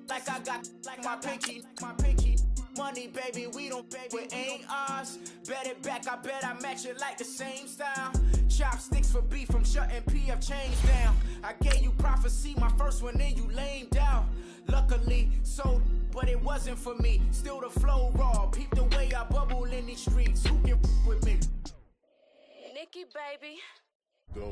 like I got like my pinky. Money, baby, we don't pay, it ain't ours. Bet it back, I bet I match it like the same style. Chopsticks for beef from shutting PF chains down. I gave you prophecy, my first one, then you lamed out. Luckily, so, but it wasn't for me. Still the flow raw, peep the way I bubble in these streets. Who can with me? Nikki, baby. Go.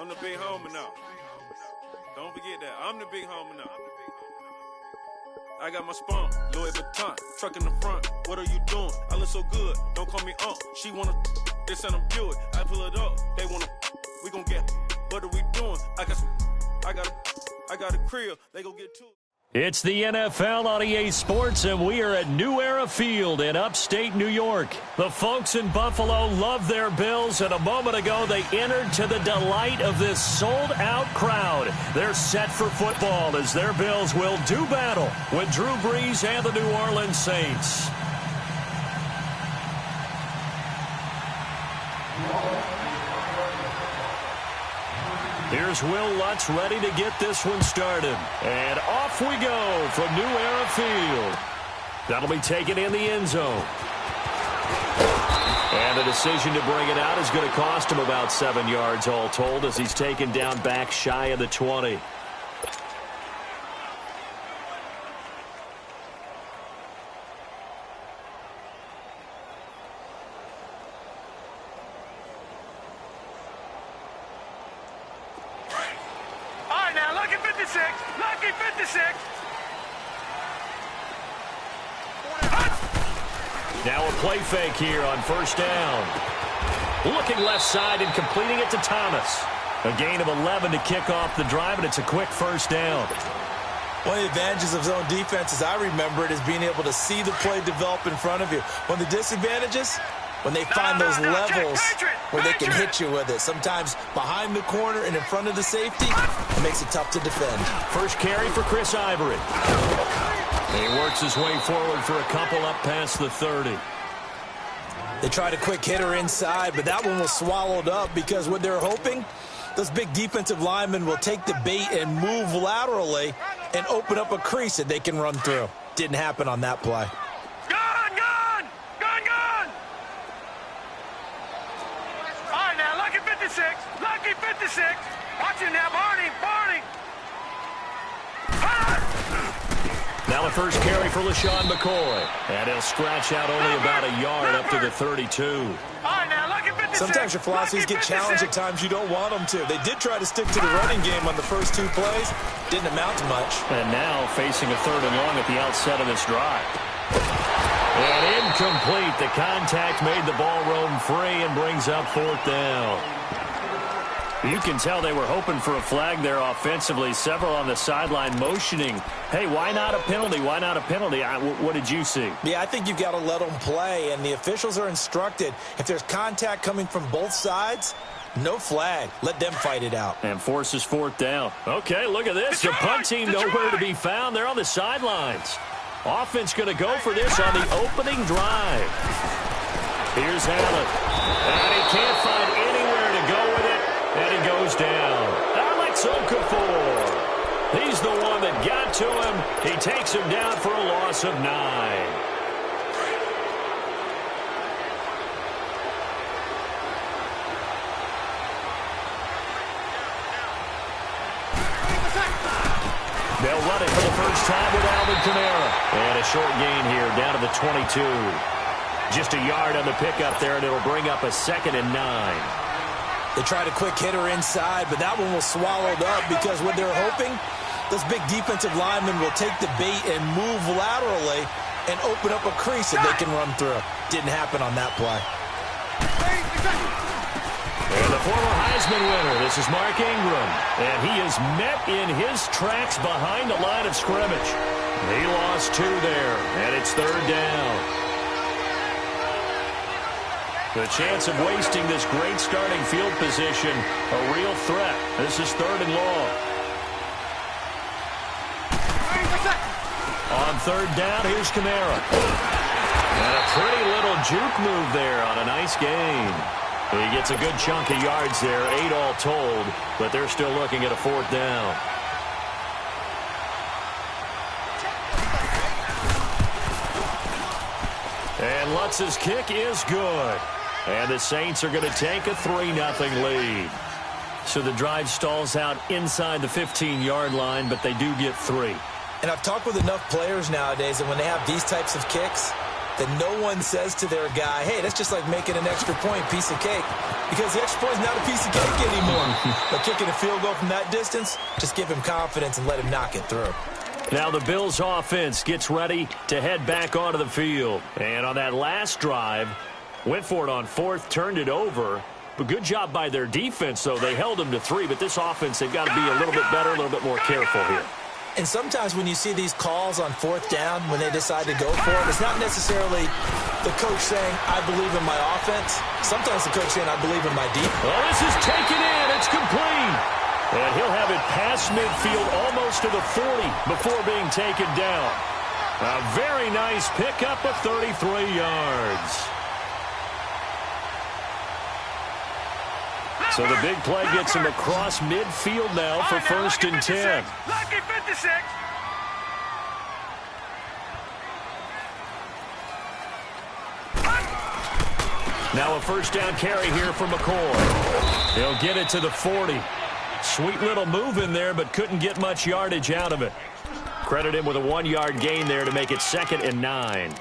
I'm the big homie now. Don't forget that. I'm the big homie now. I got my spawn, Louis Vuitton, truck in the front. What are you doing? I look so good. Don't call me She wanna this and I'm Buick. I pull it up. They wanna we gon' get. What are we doing? I got a crib. They gon' get two. It's the NFL on EA Sports, and we are at New Era Field in upstate New York. The folks in Buffalo love their Bills, and a moment ago they entered to the delight of this sold-out crowd. They're set for football as their Bills will do battle with Drew Brees and the New Orleans Saints. Here's Will Lutz ready to get this one started. And off we go from New Era Field. That'll be taken in the end zone. And the decision to bring it out is going to cost him about 7 yards all told as he's taken down back shy of the 20. Now a play fake here on first down. Looking left side and completing it to Thomas. A gain of 11 to kick off the drive, and it's a quick first down. One of the advantages of zone defense, as I remember it, is being able to see the play develop in front of you. One of the disadvantages, when they find those levels where they can hit you with it. Sometimes behind the corner and in front of the safety, it makes it tough to defend. First carry for Chris Ivory. He works his way forward for a couple up past the 30. They tried a quick hitter inside, but that one was swallowed up because what they're hoping, those big defensive linemen will take the bait and move laterally and open up a crease that they can run through. Didn't happen on that play. Gun! All right, now, lucky 56. Watch him now, Barney. Now the first carry for LaShawn McCoy. And he'll scratch out only about a yard up to the 32. All right, now, lucky 56. Sometimes your philosophies get challenged at times you don't want them to. They did try to stick to the running game on the first two plays. Didn't amount to much. And now facing a 3rd and long at the outset of this drive. And incomplete. The contact made the ball roam free and brings up 4th down. You can tell they were hoping for a flag there offensively. Several on the sideline motioning, hey, why not a penalty? Why not a penalty? What did you see? Yeah, I think you've got to let them play, and the officials are instructed. If there's contact coming from both sides, no flag. Let them fight it out. And forces 4th down. Okay, look at this. The punt team nowhere to be found. They're on the sidelines. Offense going to go for this on the opening drive. Here's Allen. And he can't find anywhere to go with it. And he goes down. Alex Okafor. He's the one that got to him. He takes him down for a loss of 9. They'll run it for the first time with Alvin Kamara. And a short gain here down to the 22. Just a yard on the pickup there, and it'll bring up a 2nd and 9. They tried a quick hitter inside, but that one was swallowed up because what they're hoping, those big defensive linemen will take the bait and move laterally and open up a crease that they can run through. Didn't happen on that play. And the former Heisman winner, this is Mark Ingram. And he is met in his tracks behind the line of scrimmage. He lost 2 there, and it's 3rd down. The chance of wasting this great starting field position, a real threat. This is 3rd and long. On 3rd down, here's Kamara. And a pretty little juke move there on a nice gain. He gets a good chunk of yards there, 8 all told, but they're still looking at a 4th down. And Lutz's kick is good. And the Saints are going to take a 3-0 lead. So the drive stalls out inside the 15-yard line, but they do get 3. And I've talked with enough players nowadays that when they have these types of kicks, that no one says to their guy, hey, that's just like making an extra point, piece of cake. Because the extra point is not a piece of cake anymore. But kicking a field goal from that distance, just give him confidence and let him knock it through. Now the Bills offense gets ready to head back onto the field. And on that last drive, went for it on 4th, turned it over. But good job by their defense, though. They held them to 3, but this offense, they've got to be a little bit better, a little bit more careful here. And sometimes when you see these calls on 4th down, when they decide to go for it, it's not necessarily the coach saying, I believe in my offense. Sometimes the coach saying, I believe in my defense. Well, this is taken in. It's complete. And he'll have it past midfield almost to the 40 before being taken down. A very nice pickup of 33 yards. So the big play gets him across midfield now for 1st and 10. Lucky 56. Now a 1st down carry here for McCoy. He'll get it to the 40. Sweet little move in there, but couldn't get much yardage out of it. Credit him with a 1-yard gain there to make it 2nd and 9.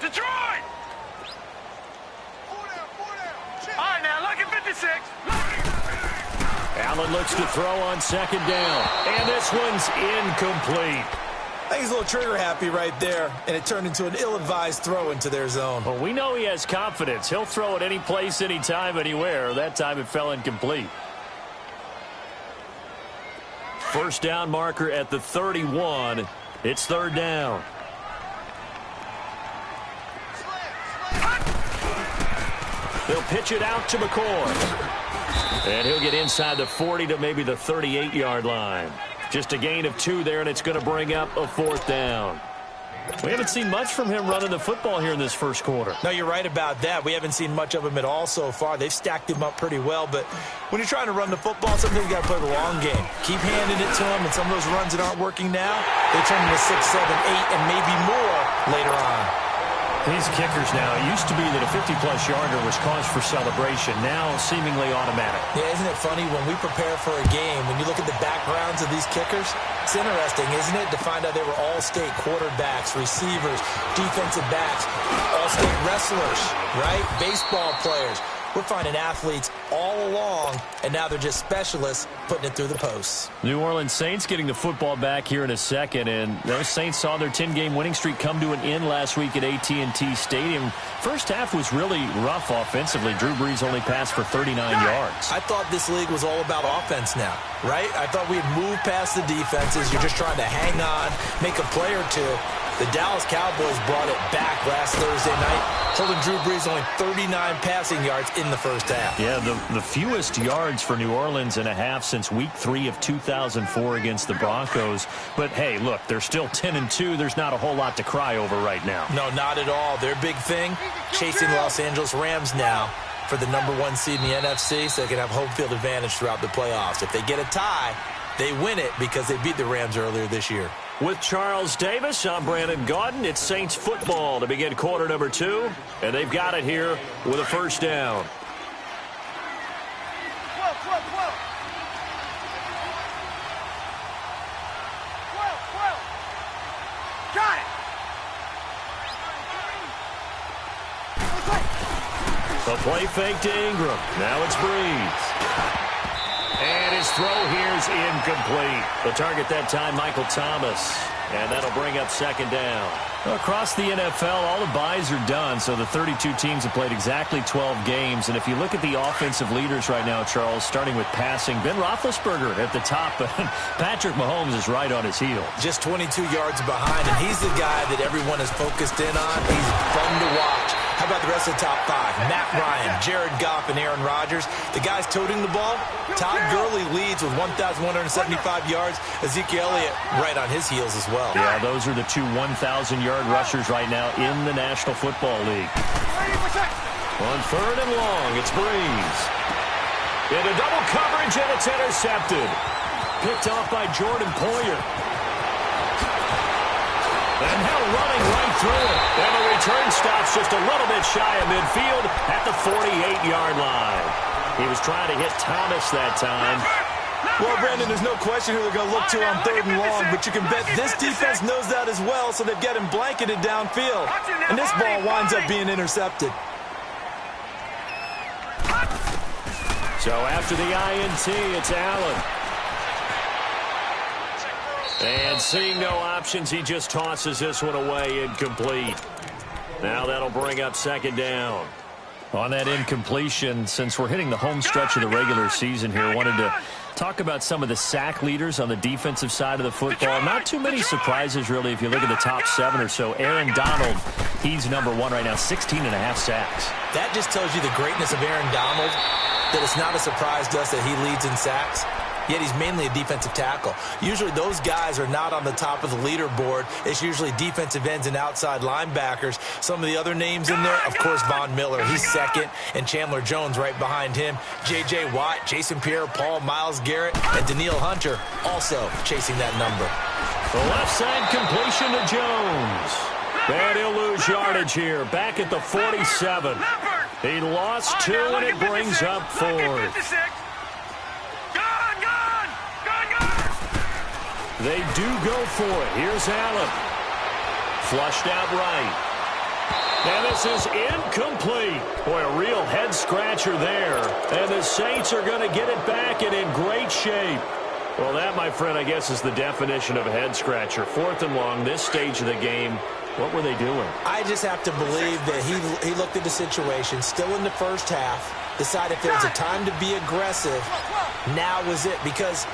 Detroit! All right, now, lucky 56. Allen looks to throw on 2nd down. And this one's incomplete. I think he's a little trigger happy right there, and it turned into an ill-advised throw into their zone. Well, we know he has confidence. He'll throw it any place, anytime, anywhere. That time it fell incomplete. 1st down marker at the 31. It's 3rd down. They'll pitch it out to McCoy. And he'll get inside the 40 to maybe the 38-yard line. Just a gain of 2 there, and it's going to bring up a 4th down. We haven't seen much from him running the football here in this first quarter. No, you're right about that. We haven't seen much of him at all so far. They've stacked him up pretty well, but when you're trying to run the football, sometimes you got to play the long game. Keep handing it to him, and some of those runs that aren't working now, they turn into 6, 7, 8, and maybe more later on. These kickers now, it used to be that a 50-plus yarder was cause for celebration. Now, seemingly automatic. Yeah, isn't it funny when we prepare for a game, when you look at the backgrounds of these kickers, it's interesting, isn't it, to find out they were all-state quarterbacks, receivers, defensive backs, all-state wrestlers, right? Baseball players. We're finding athletes all along, and now they're just specialists putting it through the posts. New Orleans Saints getting the football back here in a second, and those Saints saw their 10-game winning streak come to an end last week at AT&T Stadium. First half was really rough offensively. Drew Brees only passed for 39 yards. I thought this league was all about offense now, right? I thought we had moved past the defenses. You're just trying to hang on, make a play or two. The Dallas Cowboys brought it back last Thursday night, holding Drew Brees only 39 passing yards in the first half. Yeah, the fewest yards for New Orleans in a half since week 3 of 2004 against the Broncos. But, hey, look, they're still 10-2. There's not a whole lot to cry over right now. No, not at all. Their big thing, chasing Los Angeles Rams now for the #1 seed in the NFC so they can have home field advantage throughout the playoffs. If they get a tie, they win it because they beat the Rams earlier this year. With Charles Davis, I'm Brandon Gaudin. It's Saints football to begin quarter number 2, and they've got it here with a 1st down. The play fake to Ingram. Now it's Breeze. And his throw here's incomplete. The target that time, Michael Thomas. And that'll bring up second down. Across the NFL, all the byes are done, so the 32 teams have played exactly 12 games. And if you look at the offensive leaders right now, Charles, starting with passing, Ben Roethlisberger at the top, but Patrick Mahomes is right on his heels. Just 22 yards behind, and he's the guy that everyone is focused in on. He's fun to watch. How about the rest of the top five? Matt Ryan, Jared Goff, and Aaron Rodgers. The guys toting the ball, Todd Gurley leads with 1,175 yards. Ezekiel Elliott right on his heels as well. Yeah, those are the two 1,000-yard rushers right now in the National Football League. On third and long, it's Breeze. Into double coverage, and it's intercepted. Picked off by Jordan Poyer. And now running right through it. And the return stops just a little bit shy of midfield at the 48-yard line. He was trying to hit Thomas that time. Well, Brandon, there's no question who they're going to look to on third and long, but you can bet this defense knows that as well, so they've got him blanketed downfield. And this ball winds up being intercepted. So after the INT, it's Allen. And seeing no options, he just tosses this one away, incomplete. Now that'll bring up second down. On that incompletion, since we're hitting the home stretch of the regular season here, wanted to talk about some of the sack leaders on the defensive side of the football. Not too many surprises, really, if you look at the top 7 or so. Aaron Donald, he's number 1 right now, 16.5 sacks. That just tells you the greatness of Aaron Donald, that it's not a surprise to us that he leads in sacks. Yet he's mainly a defensive tackle. Usually those guys are not on the top of the leaderboard. It's usually defensive ends and outside linebackers. Some of the other names in there, of course, Von Miller, he's second, and Chandler Jones right behind him. J.J. Watt, Jason Pierre-Paul, Myles Garrett, and Daniil Hunter also chasing that number. The left side completion to Jones. And he'll lose yardage here, back at the 47. He lost 2, and it brings up 4th. They do go for it. Here's Allen. Flushed out right. And this is incomplete. Boy, a real head-scratcher there. And the Saints are going to get it back and in great shape. Well, that, my friend, I guess is the definition of a head-scratcher. 4th and long, this stage of the game. What were they doing? I just have to believe that he looked at the situation, still in the first half, decided if there was a time to be aggressive, now was it, because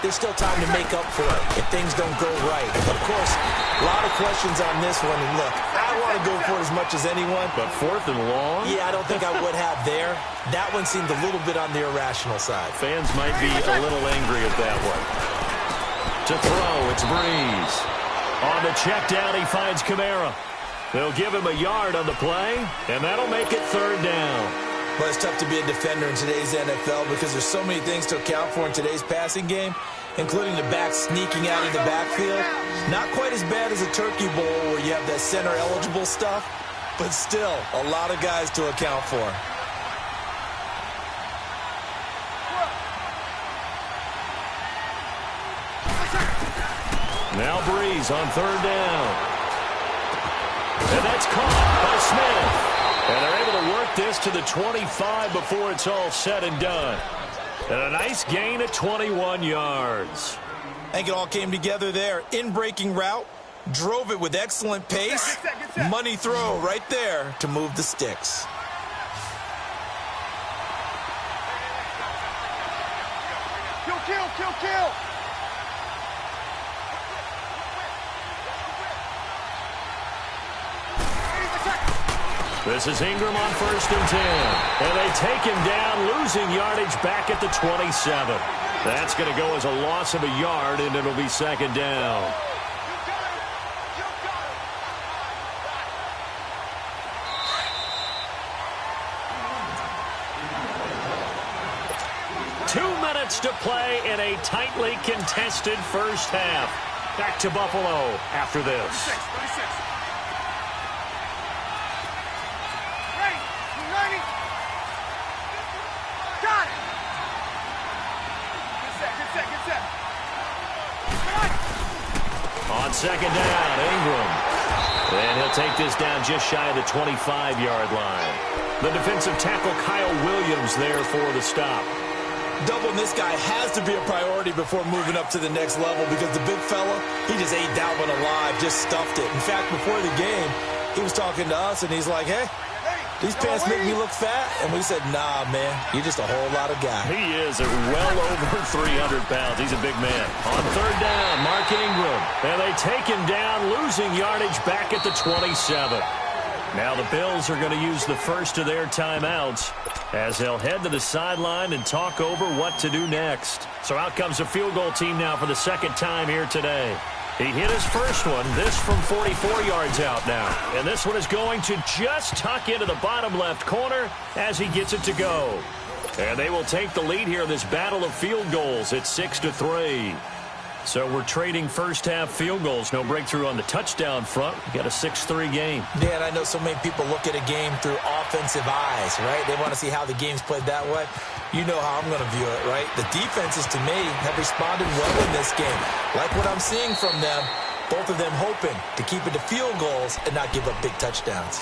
there's still time to make up for it if things don't go right. Of course, a lot of questions on this one. And look, I want to go for it as much as anyone. But 4th and long? Yeah, I don't think I would have there. That one seemed a little bit on the irrational side. Fans might be a little angry at that one. To throw, it's Breeze. On the check down, he finds Kamara. They'll give him a yard on the play, and that'll make it 3rd down. But it's tough to be a defender in today's NFL because there's so many things to account for in today's passing game, including the back sneaking out of the backfield. Not quite as bad as a turkey bowl where you have that center-eligible stuff, but still a lot of guys to account for. Now Breeze on 3rd down. And that's caught by Smith. And they're able to work this to the 25 before it's all said and done. And a nice gain at 21 yards. I think it all came together there. In-breaking route, drove it with excellent pace. Money throw right there to move the sticks. Kill. This is Ingram on 1st and 10. And they take him down, losing yardage back at the 27. That's going to go as a loss of a yard, and it'll be 2nd down. To play in a tightly contested first half. Back to Buffalo after this. 36. Ready. Got it. Good set. On 2nd down, Ingram. And he'll take this down just shy of the 25-yard line. The defensive tackle Kyle Williams there for the stop. Doubling this guy has to be a priority before moving up to the next level because the big fella, he just ate that one alive, just stuffed it. In fact, before the game, he was talking to us, and he's like, hey, these pants make me look fat. And we said, nah, man, you're just a whole lot of guy. He is at well over 300 pounds. He's a big man. On third down, Mark Ingram. And they take him down, losing yardage back at the 27. Now the Bills are going to use the first of their timeouts as they'll head to the sideline and talk over what to do next. So out comes a field goal team now for the second time here today. He hit his first one, this from 44 yards out now. And this one is going to just tuck into the bottom left corner as he gets it to go. And they will take the lead here in this battle of field goals at 6-3. So we're trading first-half field goals. No breakthrough on the touchdown front. We got a 6-3 game. Yeah, and I know so many people look at a game through offensive eyes, right? They want to see how the game's played that way. You know how I'm going to view it, right? The defenses, to me, have responded well in this game. Like what I'm seeing from them, both of them hoping to keep it to field goals and not give up big touchdowns.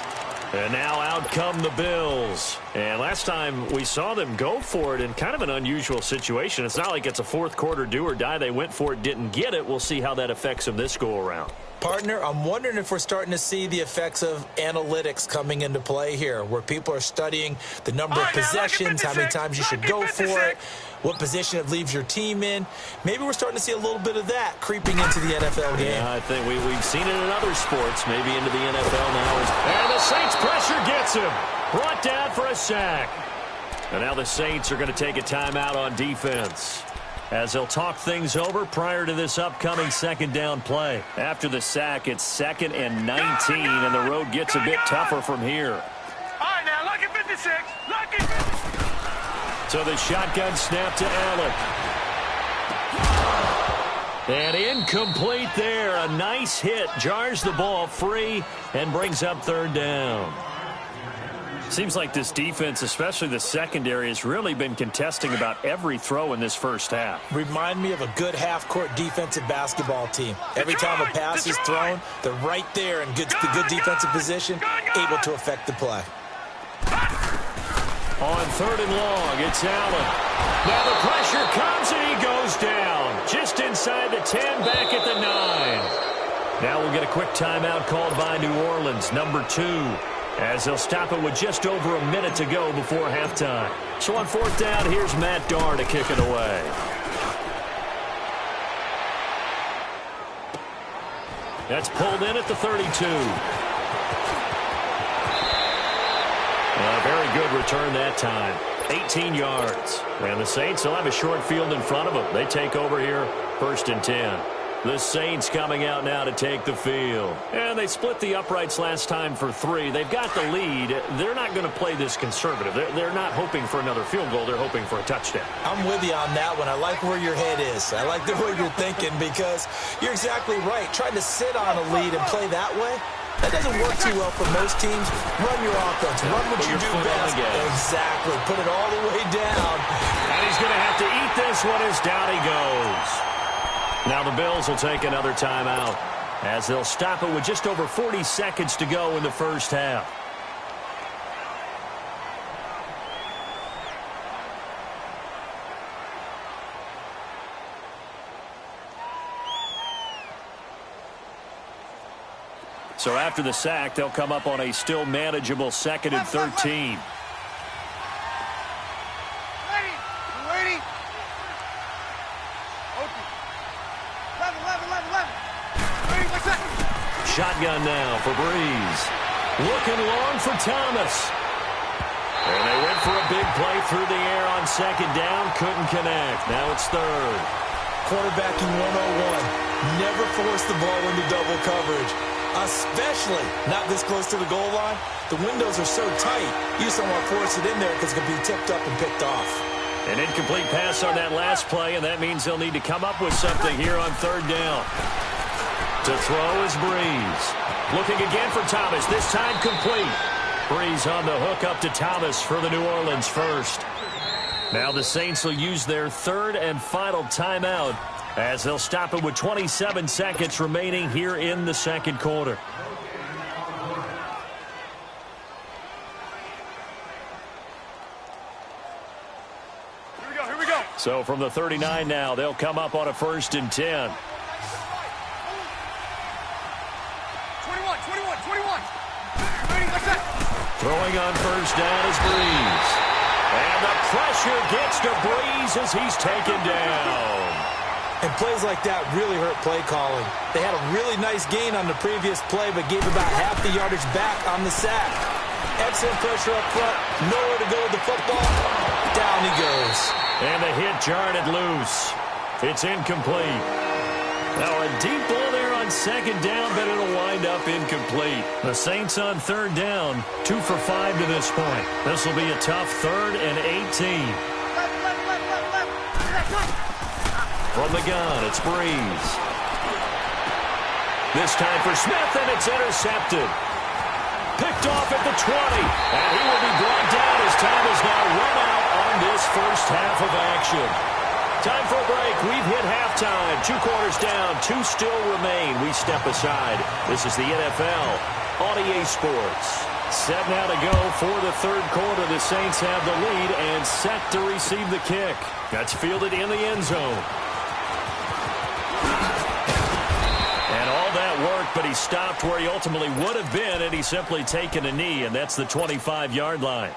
And now out come the Bills. And last time we saw them go for it in kind of an unusual situation. It's not like it's a fourth quarter do or die. They went for it, didn't get it. We'll see how that affects them this go around. Partner, I'm wondering if we're starting to see the effects of analytics coming into play here, where people are studying the number of possessions, how many times you should go for it, what position it leaves your team in. Maybe we're starting to see a little bit of that creeping into the NFL game. Yeah, I think we've seen it in other sports, maybe into the NFL now. And the Saints pressure gets him. Brought down for a sack. And now the Saints are going to take a timeout on defense as they'll talk things over prior to this upcoming second down play. After the sack, it's 2nd and 19, and the road gets a bit tougher from here. All right, now, lucky 56. Lucky 56. So the shotgun snap to Allen. And incomplete there. A nice hit. Jars the ball free and brings up third down. Seems like this defense, especially the secondary, has really been contesting about every throw in this first half. Remind me of a good half-court defensive basketball team. Every time a pass is thrown, they're right there in good defensive position, able to affect the play. On third and long, it's Allen. Now the pressure comes and he goes down. Just inside the 10, back at the 9. Now we'll get a quick timeout called by New Orleans, number 2. As they'll stop it with just over a minute to go before halftime. So on fourth down, here's Matt Darr to kick it away. That's pulled in at the 32. A very good return that time. 18 yards. And the Saints will have a short field in front of them. They take over here, 1st and 10. The Saints coming out now to take the field. And they split the uprights last time for 3. They've got the lead. They're not going to play this conservative. They're not hoping for another field goal. They're hoping for a touchdown. I'm with you on that one. I like where your head is. I like the way you're thinking because you're exactly right. Trying to sit on a lead and play that way, that doesn't work too well for most teams. Run your offense. Run what you do best. Exactly. Put it all the way down. And he's going to have to eat this one as down he goes. Now the Bills will take another timeout as they'll stop it with just over 40 seconds to go in the first half. So after the sack, they'll come up on a still manageable 2nd and 13. Shotgun now for Breeze. Looking long for Thomas. And they went for a big play through the air on 2nd down. Couldn't connect. Now it's 3rd. Quarterbacking 101. Never force the ball into double coverage, especially not this close to the goal line. The windows are so tight, you just don't want to force it in there because it can be tipped up and picked off. An incomplete pass on that last play, and that means they'll need to come up with something here on 3rd down. To throw is Breeze. Looking again for Thomas, this time complete. Breeze on the hook up to Thomas for the New Orleans first. Now the Saints will use their 3rd and final timeout as they'll stop it with 27 seconds remaining here in the second quarter. So from the 39 now, they'll come up on a 1st and 10. 21. Throwing on 1st down is Breeze. And the pressure gets to Breeze as he's taken down. And plays like that really hurt play calling. They had a really nice gain on the previous play, but gave about half the yardage back on the sack. Excellent pressure up front. Nowhere to go with the football. Down he goes. And the hit jarred it loose. It's incomplete. Now a deep ball there on 2nd down, but it'll wind up incomplete. The Saints on 3rd down, 2 for 5 to this point. This will be a tough 3rd and 18. From the gun, it's Breeze. This time for Smith, and it's intercepted. Picked off at the 20, and he will be brought down as time is now run out on this first half of action. Time for a break. We've hit halftime. 2 quarters down, 2 still remain. We step aside. This is the NFL on EA Sports. Set now to go for the 3rd quarter. The Saints have the lead and set to receive the kick. That's fielded in the end zone. And all that work, but he stopped where he ultimately would have been, and he's simply taken a knee, and that's the 25-yard line.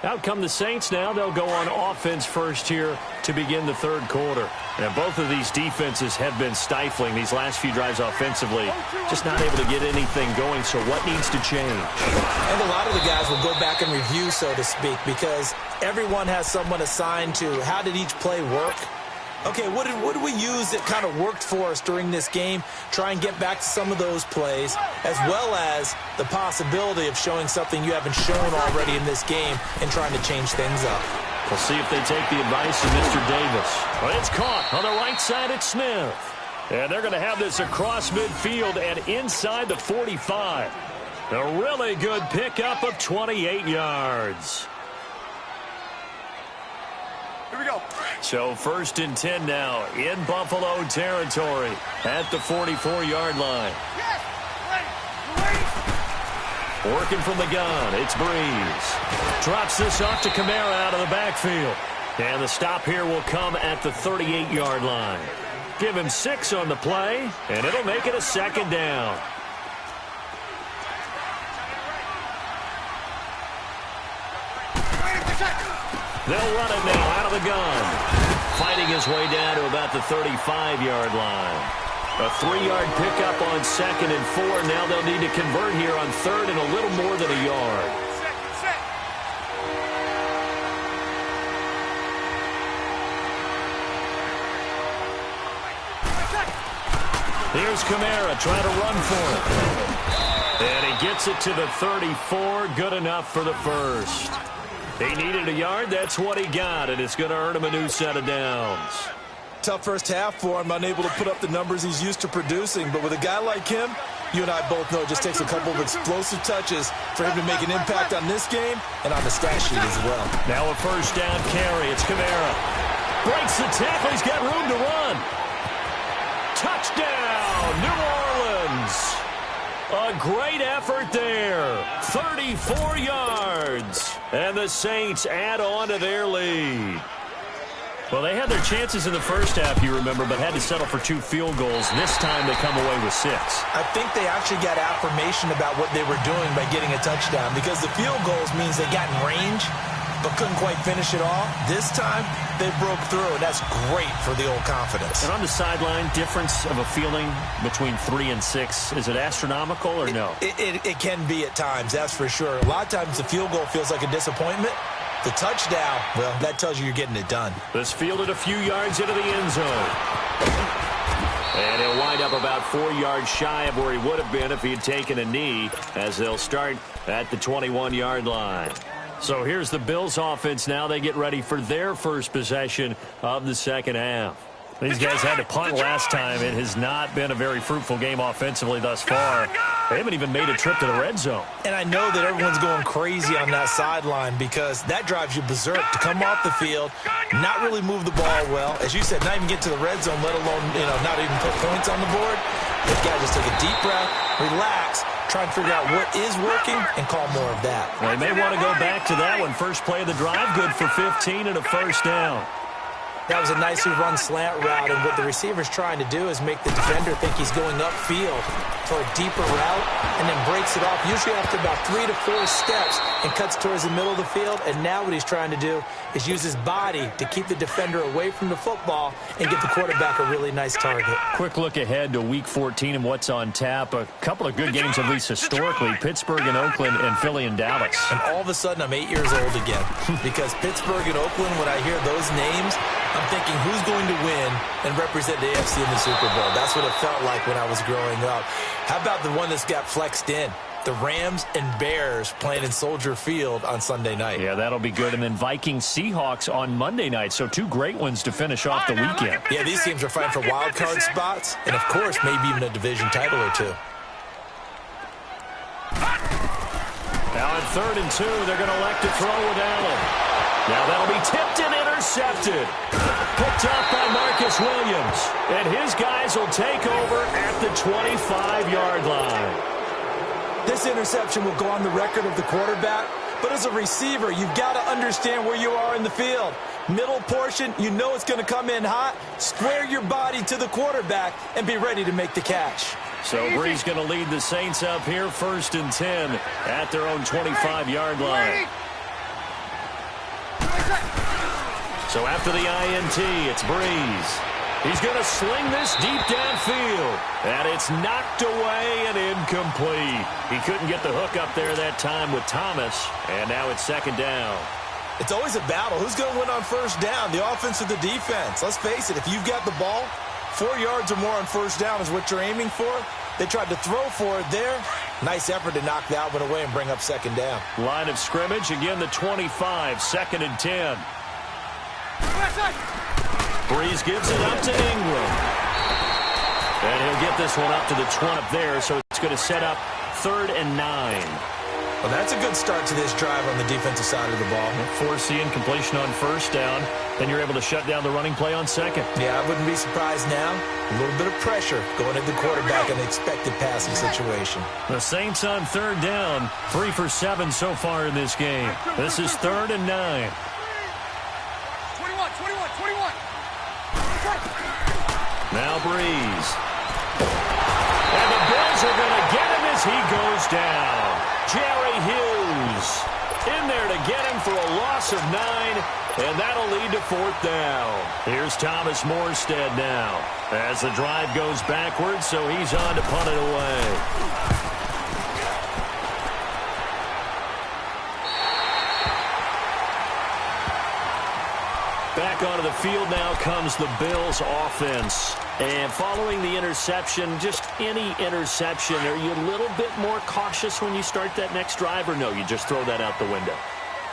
Out come the Saints now. They'll go on offense first here to begin the 3rd quarter. And both of these defenses have been stifling these last few drives offensively. Just not able to get anything going, so what needs to change? And a lot of the guys will go back and review, so to speak, because everyone has someone assigned to how did each play work. Okay, what did we use that kind of worked for us during this game? Try and get back to some of those plays, as well as the possibility of showing something you haven't shown already in this game and trying to change things up. We'll see if they take the advice of Mr. Davis. Well, it's caught on the right side at Smith. And they're going to have this across midfield and inside the 45. A really good pickup of 28 yards. Here we go. So 1st and 10 now in Buffalo territory at the 44-yard line. Yes, ready. Working from the gun, it's Breeze. Drops this off to Kamara out of the backfield. And the stop here will come at the 38-yard line. Give him 6 on the play, and it'll make it a 2nd down. They'll run it now out of the gun. Fighting his way down to about the 35-yard line. A 3-yard pickup on 2nd and 4. Now they'll need to convert here on 3rd and a little more than a yard. Set. Here's Kamara trying to run for it. And he gets it to the 34. Good enough for the first. He needed a yard. That's what he got, and it's going to earn him a new set of downs. Tough first half for him, unable to put up the numbers he's used to producing. But with a guy like him, you and I both know it just takes a couple of explosive touches for him to make an impact on this game and on the stat sheet as well. Now a 1st down carry. It's Kamara. Breaks the tackle. He's got room to run. Touchdown, New Orleans. A great effort there. 34 yards. And the Saints add on to their lead. Well, they had their chances in the first half, you remember, but had to settle for 2 field goals. This time they come away with 6. I think they actually got affirmation about what they were doing by getting a touchdown, because the field goals means they got in range but couldn't quite finish it off. This time, they broke through, and that's great for the old confidence. And on the sideline, difference of a feeling between 3 and 6, is it astronomical or no? It can be at times, that's for sure. A lot of times the field goal feels like a disappointment. The touchdown, well, that tells you you're getting it done. This fielded a few yards into the end zone. And he'll wind up about 4 yards shy of where he would have been if he had taken a knee, as they'll start at the 21-yard line. So here's the Bills offense now. They get ready for their first possession of the second half. These guys had to punt last time. It has not been a very fruitful game offensively thus far. They haven't even made a trip to the red zone. And I know that everyone's going crazy on that sideline because that drives you berserk to come off the field, not really move the ball well. As you said, not even get to the red zone, let alone, not even put points on the board. They've got to just take a deep breath, relax, try and figure out what is working and call more of that. They may want to go back to that one. First play of the drive, good for 15 and a first down. That was a nicely run slant route, and what the receiver's trying to do is make the defender think he's going upfield for a deeper route, and then breaks it off, usually after about 3 to 4 steps, and cuts towards the middle of the field. And now what he's trying to do is use his body to keep the defender away from the football and get the quarterback a really nice target. Quick look ahead to Week 14 and what's on tap. A couple of good games, at least historically. Pittsburgh and Oakland and Philly and Dallas. And all of a sudden, I'm 8 years old again. Because Pittsburgh and Oakland, when I hear those names, I'm thinking who's going to win and represent the AFC in the Super Bowl. That's what it felt like when I was growing up. How about the one that's got flexed in? The Rams and Bears playing in Soldier Field on Sunday night. Yeah, that'll be good. And then Vikings-Seahawks on Monday night. So 2 great ones to finish off the weekend. Yeah, these teams are fighting for wild card spots. And, of course, maybe even a division title or 2. Now in 3rd and 2, they're going to elect to throw with Allen. Now that'll be tipped and intercepted. Picked up by Marcus Williams. And his guys will take over at the 25-yard line. This interception will go on the record of the quarterback. But as a receiver, you've got to understand where you are in the field. Middle portion, you know it's going to come in hot. Square your body to the quarterback and be ready to make the catch. So Bree's going to lead the Saints up here 1st and 10 at their own 25-yard line. So after the INT, it's Breeze. He's going to sling this deep downfield. And it's knocked away and incomplete. He couldn't get the hook up there that time with Thomas. And now it's 2nd down. It's always a battle. Who's going to win on 1st down, the offense or the defense? Let's face it, if you've got the ball, 4 yards or more on 1st down is what you're aiming for. They tried to throw for it there. Nice effort to knock that one away and bring up 2nd down. Line of scrimmage, again the 25, 2nd and 10. Breeze gives it up to Ingram. And he'll get this one up to the 20 up there, so it's going to set up 3rd and 9. Well, that's a good start to this drive on the defensive side of the ball. Forcing completion on 1st down. Then you're able to shut down the running play on 2nd. Yeah, I wouldn't be surprised now. A little bit of pressure going at the quarterback in an expected passing situation. The Saints on 3rd down. 3 for 7 so far in this game. This is 3rd and 9. 21. Now Breeze. And the Bills are going to get him as he goes down. Jerry Hughes in there to get him for a loss of 9, and that'll lead to 4th down. Here's Thomas Morstead now as the drive goes backwards, so he's on to punt it away. Back onto the field now comes the Bills offense. And following the interception, just any interception, are you a little bit more cautious when you start that next drive, or no, you just throw that out the window?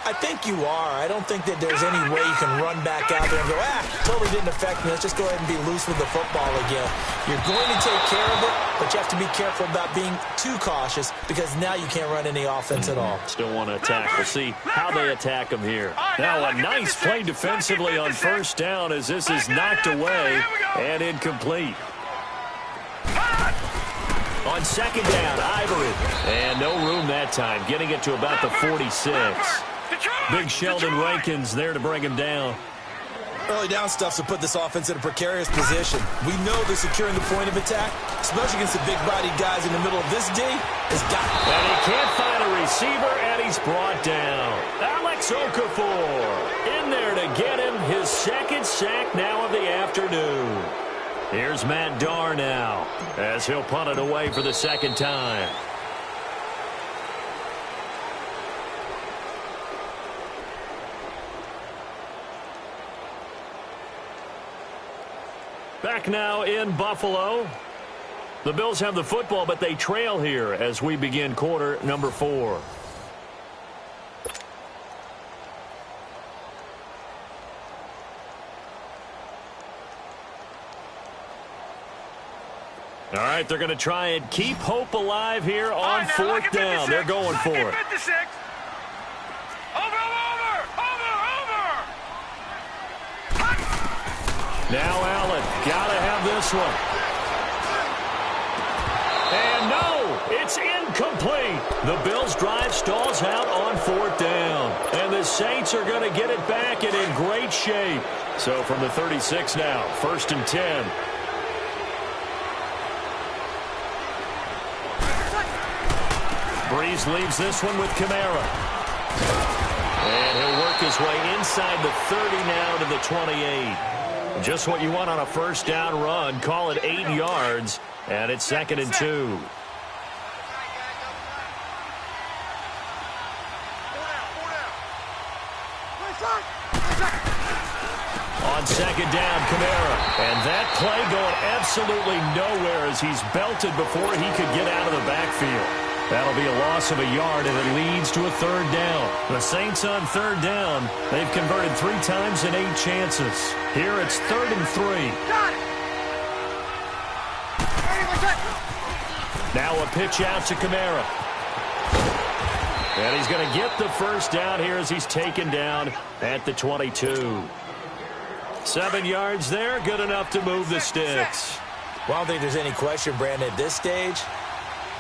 I think you are. I don't think that there's any way you can run back out there and go, totally didn't affect me. Let's just go ahead and be loose with the football again. You're going to take care of it, but you have to be careful about being too cautious because now you can't run any offense at all. Still want to attack. We'll see how they attack him here. Now a nice play defensively on 1st down as this is knocked away and incomplete. On 2nd down, Ivory. And no room that time, getting it to about the 46. Big Sheldon Rankins there to bring him down. Early down stuff to put this offense in a precarious position. We know they're securing the point of attack, especially against the big-bodied guys in the middle of this D. And he can't find a receiver, and he's brought down. Alex Okafor in there to get him his 2nd sack now of the afternoon. Here's Matt Darr now as he'll punt it away for the 2nd time. Back now in Buffalo. The Bills have the football, but they trail here as we begin quarter number 4. All right, they're going to try and keep hope alive here on 4th down. They're going for it. Now Allen, got to have this one. And no, It's incomplete. The Bills' drive stalls out on 4th down. And the Saints are going to get it back and in great shape. So from the 36 now, 1st and 10. Breeze leaves this one with Kamara. And he'll work his way inside the 30 now to the 28. Just what you want on a 1st down run. Call it 8 yards. And it's 2nd and 2. On 2nd down, Kamara. And that play going absolutely nowhere as he's belted before he could get out of the backfield. That'll be a loss of a yard, and it leads to a 3rd down. The Saints on 3rd down. They've converted 3 times in 8 chances. Here it's 3rd and 3. Got it. Now a pitch out to Kamara. And he's going to get the 1st down here as he's taken down at the 22. 7 yards there, good enough to move the sticks. Well, I don't think there's any question, Brandon, at this stage.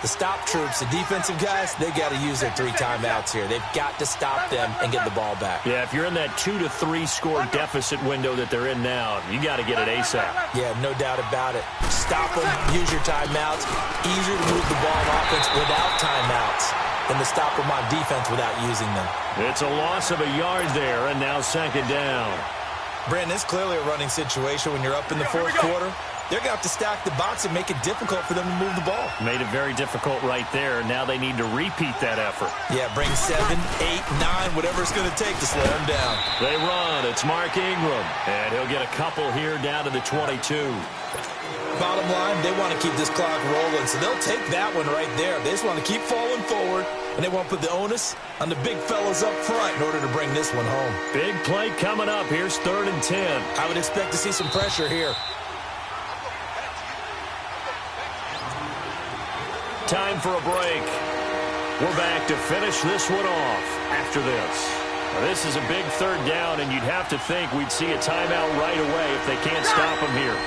The stop troops, the defensive guys, they got to use their 3 timeouts here. They've got to stop them and get the ball back. Yeah, if you're in that 2 to 3 score deficit window that they're in now, you got to get it ASAP. Yeah, no doubt about it. Stop them, use your timeouts. Easier to move the ball on offense without timeouts than to stop them on defense without using them. It's a loss of a yard there, and now 2nd down. Brandon, it's clearly a running situation when you're up in the 4th quarter. They're going to have to stack the box and make it difficult for them to move the ball. Made it very difficult right there. Now they need to repeat that effort. Yeah, bring 7, 8, 9, whatever it's going to take to slow them down. They run. It's Mark Ingram. And he'll get a couple here down to the 22. Bottom line, they want to keep this clock rolling, so they'll take that one right there. They just want to keep falling forward, and they want to put the onus on the big fellas up front in order to bring this one home. Big play coming up. Here's 3rd and 10. I would expect to see some pressure here. Time for a break. We're back to finish this one off after this. Now, this is a big 3rd down, and you'd have to think we'd see a timeout right away if they can't stop him here.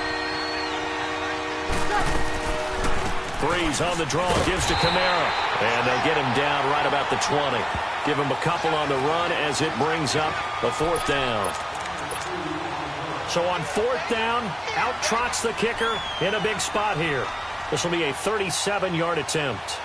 Breeze on the draw, gives to Kamara. And they'll get him down right about the 20. Give him a couple on the run as it brings up the 4th down. So on 4th down, out trots the kicker in a big spot here. This will be a 37-yard attempt.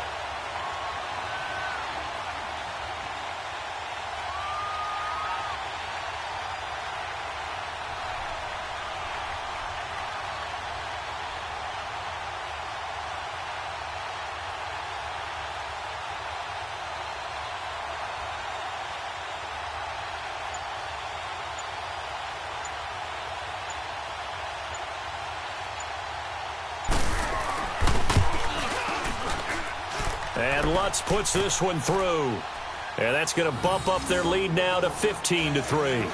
And Lutz puts this one through. And that's going to bump up their lead now to 15-3.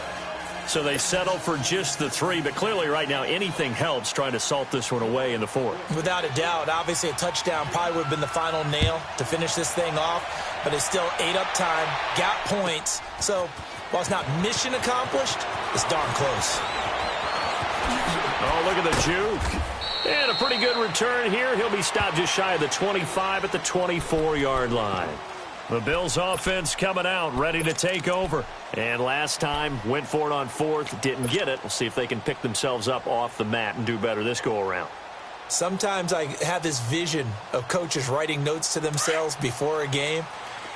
So they settle for just the 3, but clearly right now anything helps trying to salt this one away in the 4th. Without a doubt, obviously a touchdown probably would have been the final nail to finish this thing off, but it's still 8 up time, got points. So while it's not mission accomplished, it's darn close. Oh, look at the juke. And a pretty good return here. He'll be stopped just shy of the 25 at the 24-yard line. The Bills offense coming out, ready to take over. And last time, went for it on 4th, didn't get it. We'll see if they can pick themselves up off the mat and do better this go-around. Sometimes I have this vision of coaches writing notes to themselves before a game.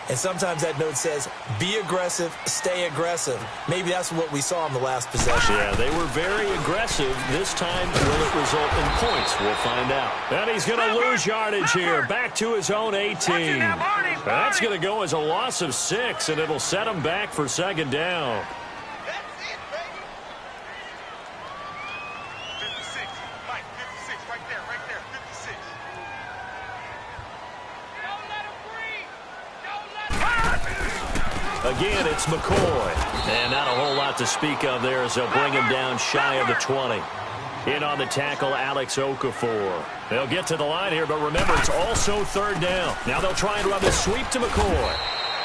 And sometimes that note says, be aggressive, stay aggressive. Maybe that's what we saw in the last possession. Yeah, they were very aggressive. This time, will it result in points? We'll find out. And he's going to lose yardage here. Back to his own 18. That's going to go as a loss of 6, and it'll set him back for 2nd down. Again, it's McCoy. And not a whole lot to speak of there as they'll bring him down shy of the 20. In on the tackle, Alex Okafor. They'll get to the line here, but remember, it's also 3rd down. Now they'll try and run the sweep to McCoy.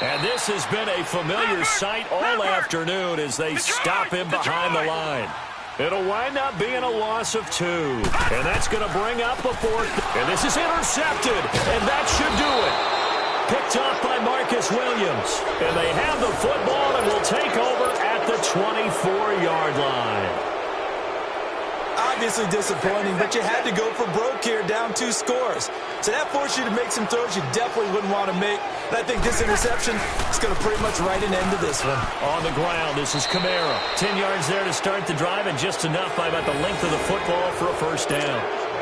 And this has been a familiar sight all afternoon as they stop him behind the line. It'll wind up being a loss of 2. And that's going to bring up a 4th. And this is intercepted. And that should do it. picked off by Marcus Williams. And they have the football and will take over at the 24-yard line. Obviously disappointing, but you had to go for broke here, down 2 scores. So that forced you to make some throws you definitely wouldn't want to make. And I think this interception is going to pretty much write an end to this one. On the ground, this is Camara. 10 yards there to start the drive, and just enough by about the length of the football for a first down.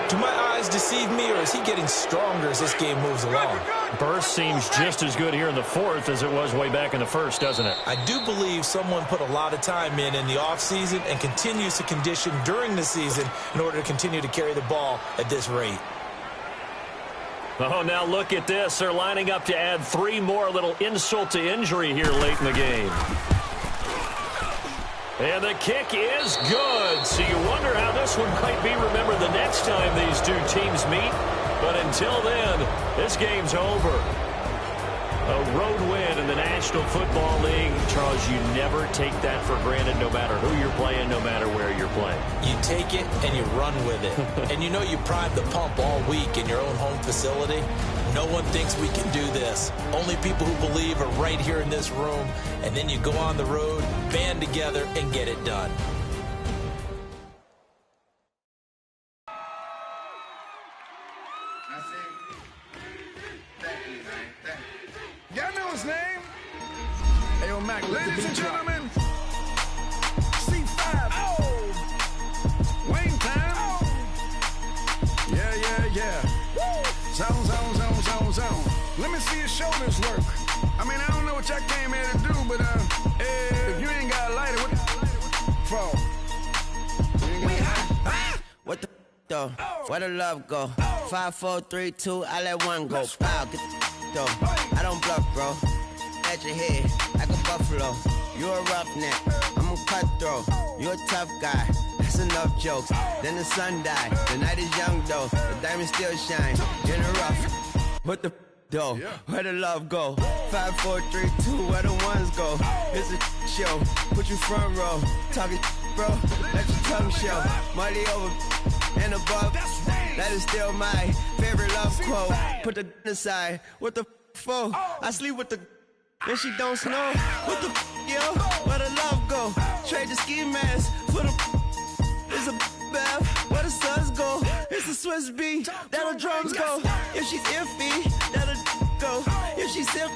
Do my eyes deceive me, or is he getting stronger as this game moves along? Burst seems just as good here in the fourth as it was way back in the first, doesn't it? I do believe someone put a lot of time in the offseason and continues to condition during the season in order to continue to carry the ball at this rate. Oh, now look at this. They're lining up to add 3 more, little insult to injury here late in the game. And the kick is good. So you wonder how this one might be remembered the next time these two teams meet. But until then, this game's over. A road win in the National Football League. Charles, you never take that for granted no matter who you're playing, no matter where you're playing. You take it and you run with it. And you know you primed the pump all week in your own home facility. No one thinks we can do this. Only people who believe are right here in this room. And then you go on the road, band together, and get it done. Y'all know his name? Hey, yo, Mac, ladies and gentlemen, C5. Oh! Wayne time. Oh! Yeah. Zone. Let me see your shoulders work. I mean, I don't know what y'all came here to do, but if you ain't got a lighter, what for? What the though? Where the love go? 5, 4, 3, 2, I let one go. Wow, get the though. I don't bluff, bro. At your head like a buffalo. You a roughneck, I'm a cutthroat. You a tough guy. That's enough jokes. Then the sun died. The night is young though. The diamonds still shine in the rough. What the though? Where the love go? 5, 4, 3, 2, where the ones go? It's a show. Put you front row. Talking bro. Let your tongue show. Money over and above. That is still my favorite love quote. Put the aside. What the for? I sleep with the and she don't snow. What the yo? Where the love go? Trade the ski mask for the it's a bath. Where the suns go? It's a Swiss beat. That'll drums go. If she's iffy, that'll go. If she's sip,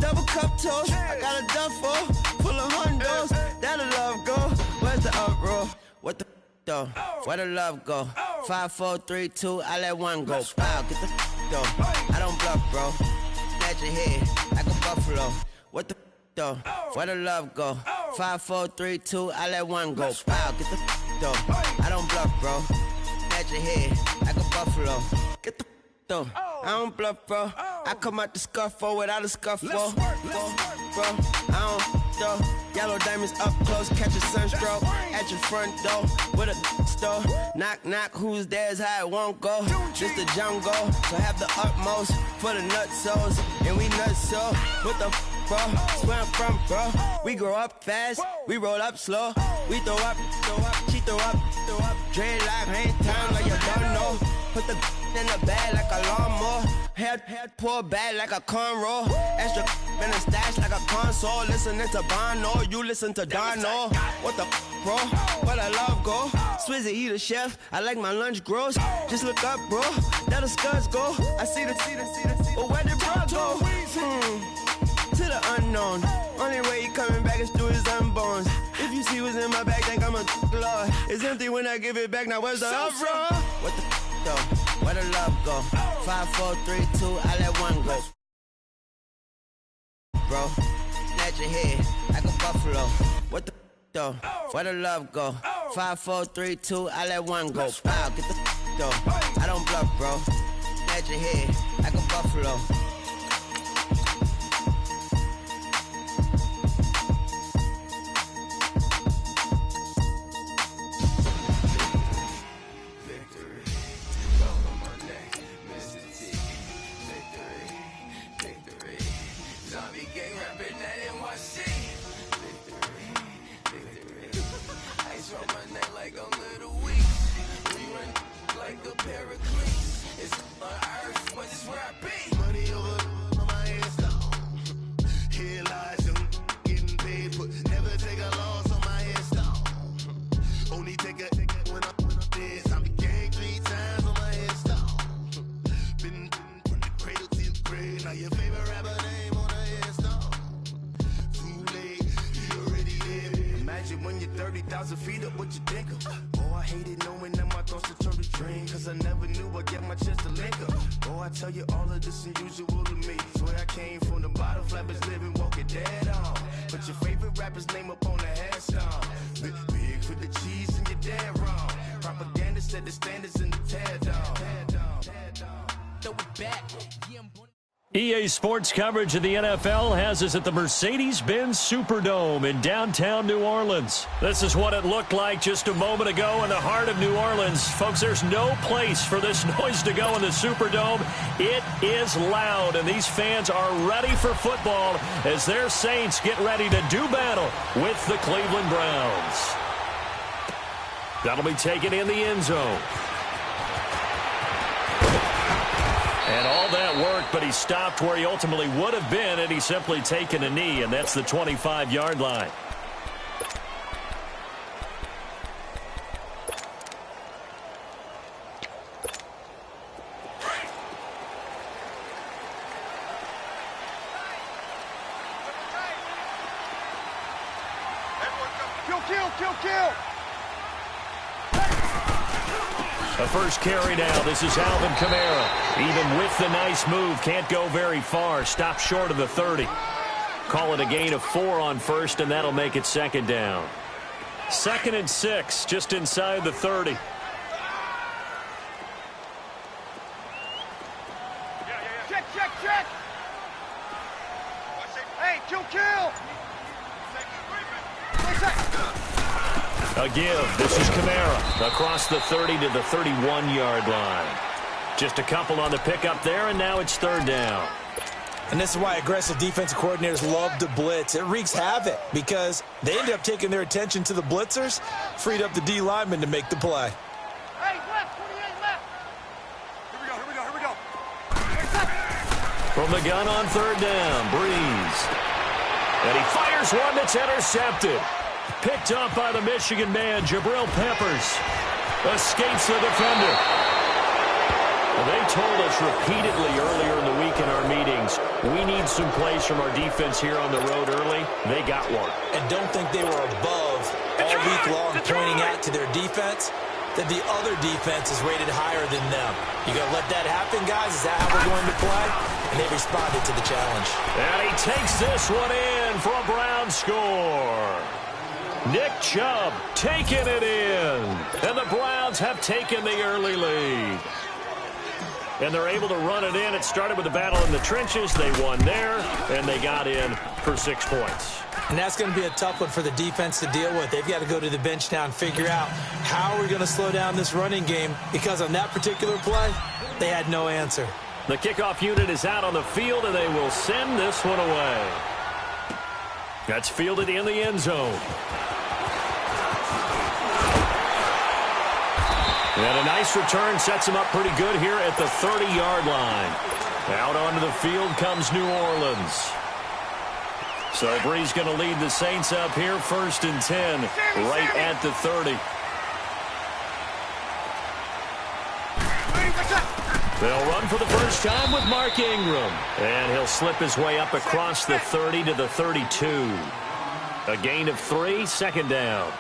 double cup toast. I got a duffel full of hundos. That'll love go. Where's the uproar? What the though? Where the love go? 5, 4, 3, 2, I let one go. Wow, get the though. I don't bluff, bro. At your head like a buffalo. What the though? Where the love go? 5, 4, 3, 2, I let one go. Wow, get the though. I don't bluff, bro. At your head like a buffalo. Get the though. I don't bluff, bro. I come out the scuffle without a scuffle. Bro, I don't though. Yellow diamonds up close, catch a sunstroke at your front door with a store. Knock, knock, who's there's how it won't go. Just the jungle, so have the utmost for the nutsos. And we nuts so, what the bro? Where I'm from, bro. We grow up fast, we roll up slow. We throw up, she throw up. Dreadlock, ain't time like you don't know. Put the in the bag like a lawnmower. Head pull back like a cornrow. Extra in the stash like a console. Listening to Bono, you listen to Dono. What the bro? Where the love go? Swizzy, he the chef. I like my lunch gross. Just look up, bro. That'll scuds go. I see the. But where did bro go? To the unknown. Only way he coming back is through his unborns. If you see what's in my bag, think I'm a lord. It's empty when I give it back. Now where's the uproar? What the though? Where the love go? 5, 4, 3, 2, I let one go. Bro, at your head like a buffalo. What the though? Where the love go? 5, 4, 3, 2, I let one go. Wow, get the though. I don't bluff, bro. At your head like a buffalo. Money over parade. Now your favorite rapper name on a headstone. Too late, he already dead. Imagine when you're 30,000 feet up, what you think of? Oh, I hated knowing that my thoughts would turn to dream, cause I never knew I'd get my chance to link up. Oh, I tell you all of this unusual to me. Swear I came from the bottom, flappers living, walking dead on. Put your favorite rapper's name up on the headstone. Big for the cheese and you're dead wrong. Propaganda set the standards in the tear down. Throw it back. EA Sports coverage of the NFL has us at the Mercedes-Benz Superdome in downtown New Orleans. This is what it looked like just a moment ago in the heart of New Orleans. Folks, there's no place for this noise to go in the Superdome. It is loud, and these fans are ready for football as their Saints get ready to do battle with the Cleveland Browns. That'll be taken in the end zone. And all that worked, but he stopped where he ultimately would have been had he simply taken a knee, and that's the 25-yard line. Kill. A first carry now. This is Alvin Kamara. Even with the nice move, can't go very far. Stop short of the 30. Call it a gain of 4 on first, and that'll make it second down. 2nd and 6, just inside the 30. Check. Hey, kill. A give. This is Kamara across the 30 to the 31-yard line. Just a couple on the pickup there, and now it's 3rd down. And this is why aggressive defensive coordinators love to blitz. It wreaks havoc because they end up taking their attention to the blitzers, freed up the D lineman to make the play. Hey, left, 28 left. Here we go. From the gun on 3rd down, Breeze. And he fires one that's intercepted. Picked up by the Michigan man, Jabril Peppers. Escapes the defender. Well, they told us repeatedly earlier in the week in our meetings, we need some plays from our defense here on the road early. They got one. And don't think they were above all week long pointing out to their defense that the other defense is rated higher than them. You going to let that happen, guys? Is that how we're going to play? And they responded to the challenge. And he takes this one in for a Brown score. Nick Chubb taking it in. And the Browns have taken the early lead. And they're able to run it in. It started with a battle in the trenches. They won there, and they got in for 6 points. And that's going to be a tough one for the defense to deal with. They've got to go to the bench now and figure out how we're going to slow down this running game, because on that particular play, they had no answer. The kickoff unit is out on the field, and they will send this one away. That's fielded in the end zone. And a nice return sets him up pretty good here at the 30-yard line. Out onto the field comes New Orleans. So Bree's going to lead the Saints up here, 1st and 10, right at the 30. They'll run for the first time with Mark Ingram. And he'll slip his way up across the 30 to the 32. A gain of 3, 2nd down.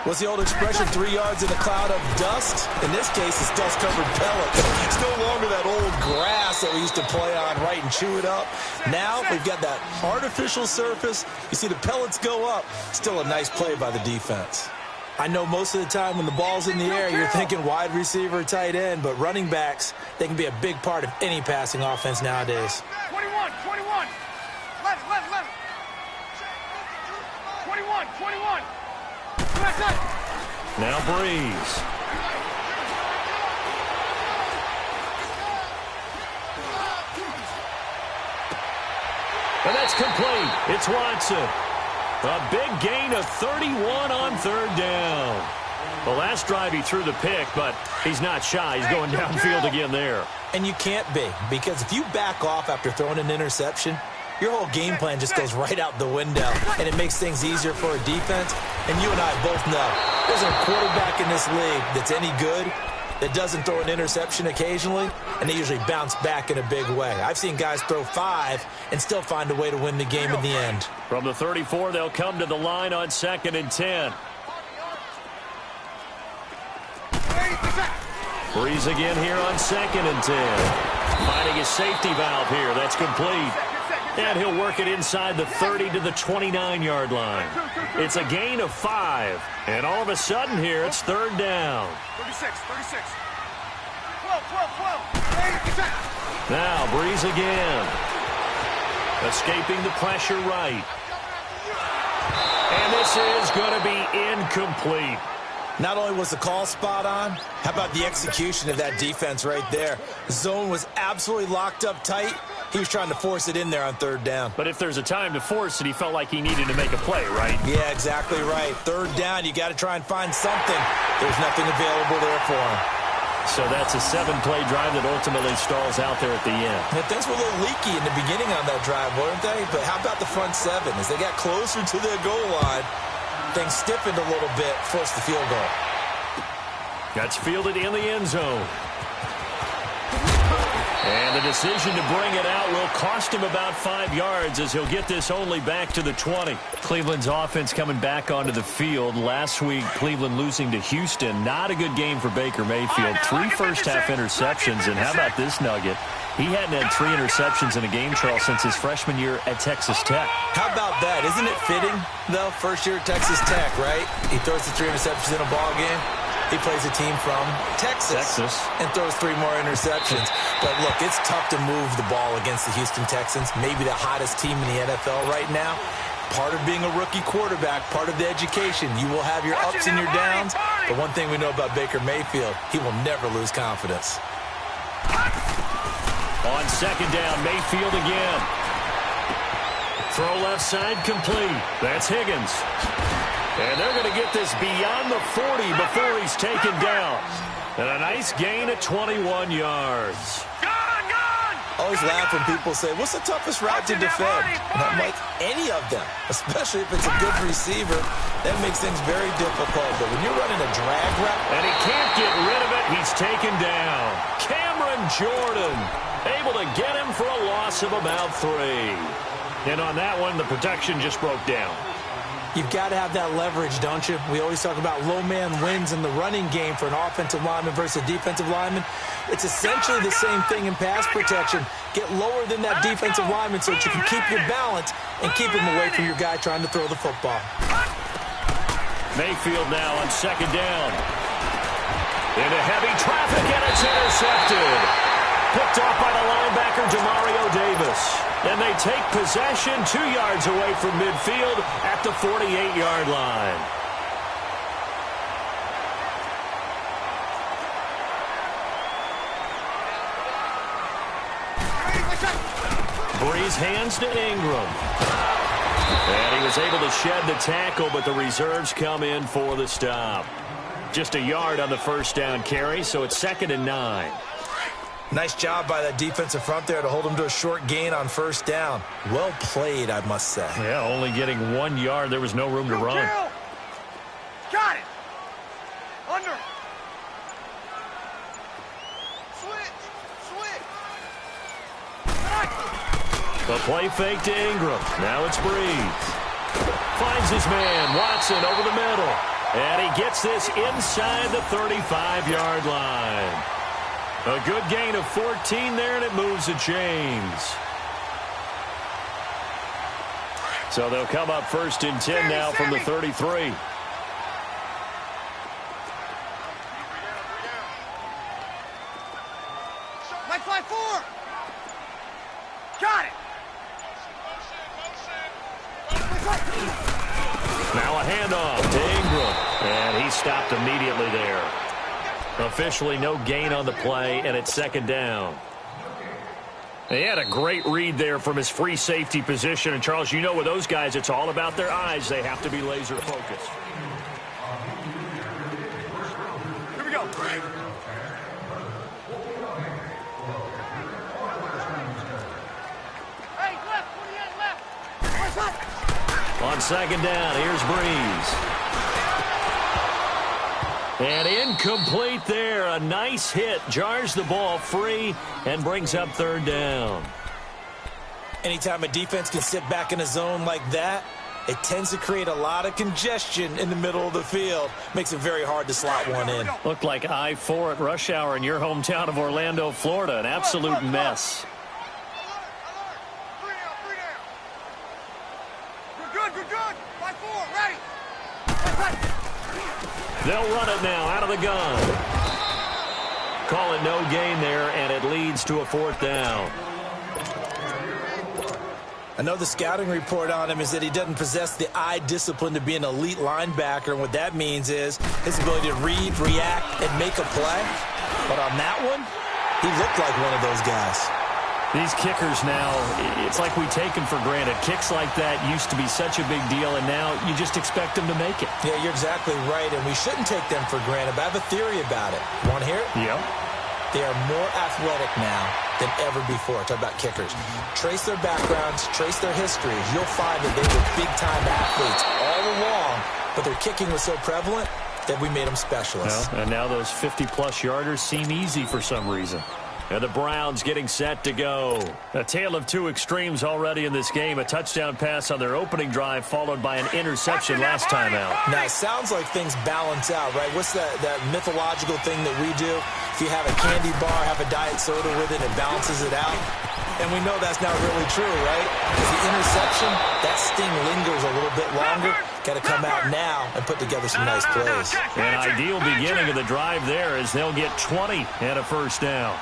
What's the old expression, 3 yards in a cloud of dust? In this case, it's dust-covered pellets. It's no longer that old grass that we used to play on, right, and chew it up. Now we've got that artificial surface. You see the pellets go up. Still a nice play by the defense. I know most of the time when the ball's in the air, you're thinking wide receiver, tight end, but running backs, they can be a big part of any passing offense nowadays. 21. 21. Now Breeze. And that's complete. It's Watson. A big gain of 31 on 3rd down. The last drive he threw the pick, but he's not shy. He's going downfield again there. And you can't be, because if you back off after throwing an interception, your whole game plan just goes right out the window, and it makes things easier for a defense. And you and I both know there's a quarterback in this league that's any good. that doesn't throw an interception occasionally, and they usually bounce back in a big way. I've seen guys throw 5 and still find a way to win the game in the end. From the 34, they'll come to the line on 2nd and 10. Breeze again here on 2nd and 10. Finding his safety valve here. That's complete. And he'll work it inside the 30 to the 29-yard line. It's a gain of 5. And all of a sudden here, it's 3rd down. 36. 12. Now Breeze again. Escaping the pressure right. And this is going to be incomplete. Not only was the call spot on, how about the execution of that defense right there? The zone was absolutely locked up tight. He was trying to force it in there on 3rd down. But if there's a time to force it, he felt like he needed to make a play, right? Yeah, exactly right. 3rd down, you got to try and find something. There's nothing available there for him. So that's a 7-play drive that ultimately stalls out there at the end. Yeah, things were a little leaky in the beginning on that drive, weren't they? But how about the front 7? As they got closer to their goal line, things stiffened a little bit, forced the field goal. That's fielded in the end zone. And the decision to bring it out will cost him about 5 yards as he'll get this only back to the 20. Cleveland's offense coming back onto the field. Last week, Cleveland losing to Houston. Not a good game for Baker Mayfield. 3 first-half interceptions, and how about this nugget? He hadn't had 3 interceptions in a game, Charles, since his freshman year at Texas Tech. How about that? Isn't it fitting, though? First year at Texas Tech, right? He throws the 3 interceptions in a ball game. He plays a team from Texas and throws 3 more interceptions. But look, it's tough to move the ball against the Houston Texans, maybe the hottest team in the NFL right now. Part of being a rookie quarterback, part of the education. You will have your ups and your downs. But one thing we know about Baker Mayfield, he will never lose confidence. On 2nd down, Mayfield again. Throw left side complete. That's Higgins. And they're going to get this beyond the 40 before he's taken down. And a nice gain at 21 yards. I always laugh when people say, what's the toughest route to defend? And I'm like, any of them, especially if it's a good receiver. That makes things very difficult. But when you're running a drag route. And he can't get rid of it. He's taken down. Cameron Jordan able to get him for a loss of about 3. And on that one, the protection just broke down. You've got to have that leverage, don't you? We always talk about low man wins in the running game for an offensive lineman versus a defensive lineman. It's essentially the same thing in pass protection. Get lower than that defensive lineman so that you can keep your balance and keep him away from your guy trying to throw the football. Mayfield now on 2nd down. Into heavy traffic, and it's intercepted. Picked off by the linebacker, Demario Davis. And they take possession 2 yards away from midfield at the 48-yard line. Breeze hands to Ingram. And he was able to shed the tackle, but the reserves come in for the stop. Just a yard on the 1st down carry, so it's 2nd and 9. Nice job by that defensive front there to hold him to a short gain on 1st down. Well played, I must say. Yeah, only getting 1 yard. There was no room to run. Got it. Under. Switch. The play fake to Ingram. Now it's Breeze. Finds his man, Watson, over the middle. And he gets this inside the 35-yard line. A good gain of 14 there, and it moves the chains. So they'll come up 1st and 10 now from the 33. Leg fly 4. Got it. Now a handoff to Ingram. And he stopped immediately there. Officially no gain on the play, and it's 2nd down. He had a great read there from his free safety position. And, Charles, you know with those guys, it's all about their eyes. They have to be laser focused. Here we go. Hey, left. 48 left. On 2nd down, here's Breeze. And incomplete there. A nice hit. Jars the ball free and brings up third down. Anytime a defense can sit back in a zone like that, it tends to create a lot of congestion in the middle of the field. Makes it very hard to slot one in. Looked like I-4 at rush hour in your hometown of Orlando, Florida. An absolute mess. Good. I-4, ready. They'll run it now out of the gun. Call it no gain there, and it leads to a fourth down. I know the scouting report on him is that he doesn't possess the eye discipline to be an elite linebacker, and what that means is his ability to read, react, and make a play. But on that one, he looked like one of those guys. These kickers now, it's like we take them for granted. Kicks like that used to be such a big deal, and now you just expect them to make it. Yeah, you're exactly right, and we shouldn't take them for granted. But I have a theory about it. Want to hear it? Yep. They are more athletic now than ever before. Talk about kickers. Trace their backgrounds, trace their histories. You'll find that they were big-time athletes all along, but their kicking was so prevalent that we made them specialists. Well, and now those 50-plus yarders seem easy for some reason. And the Browns getting set to go. A tale of two extremes already in this game. A touchdown pass on their opening drive followed by an interception last time out. Now, it sounds like things balance out, right? What's that mythological thing that we do? If you have a candy bar, have a diet soda with it, it balances it out. And we know that's not really true, right? Because the interception, that sting lingers a little bit longer. Got to come out now and put together some nice plays. An ideal beginning of the drive there as they'll get 20 and a first down.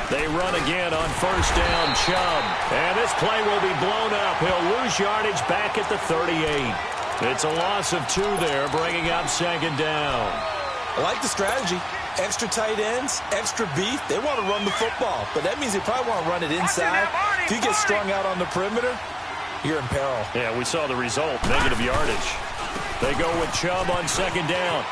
They run again on first down, Chubb. And this play will be blown up. He'll lose yardage back at the 38. It's a loss of 2 there, bringing up second down. I like the strategy. Extra tight ends, extra beef. They want to run the football, but that means they probably want to run it inside. If you get strung out on the perimeter, you're in peril. Yeah, we saw the result, negative yardage. They go with Chubb on second down.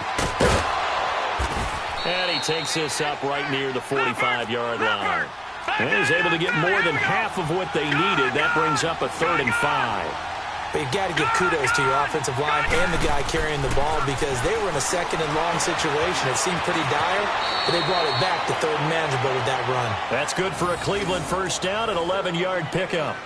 And he takes this up right near the 45-yard line. And he's able to get more than half of what they needed. That brings up a 3rd and 5. But you've got to give kudos to your offensive line and the guy carrying the ball because they were in a second and long situation. It seemed pretty dire, but they brought it back to third and manageable with that run. That's good for a Cleveland first down, an 11-yard pickup.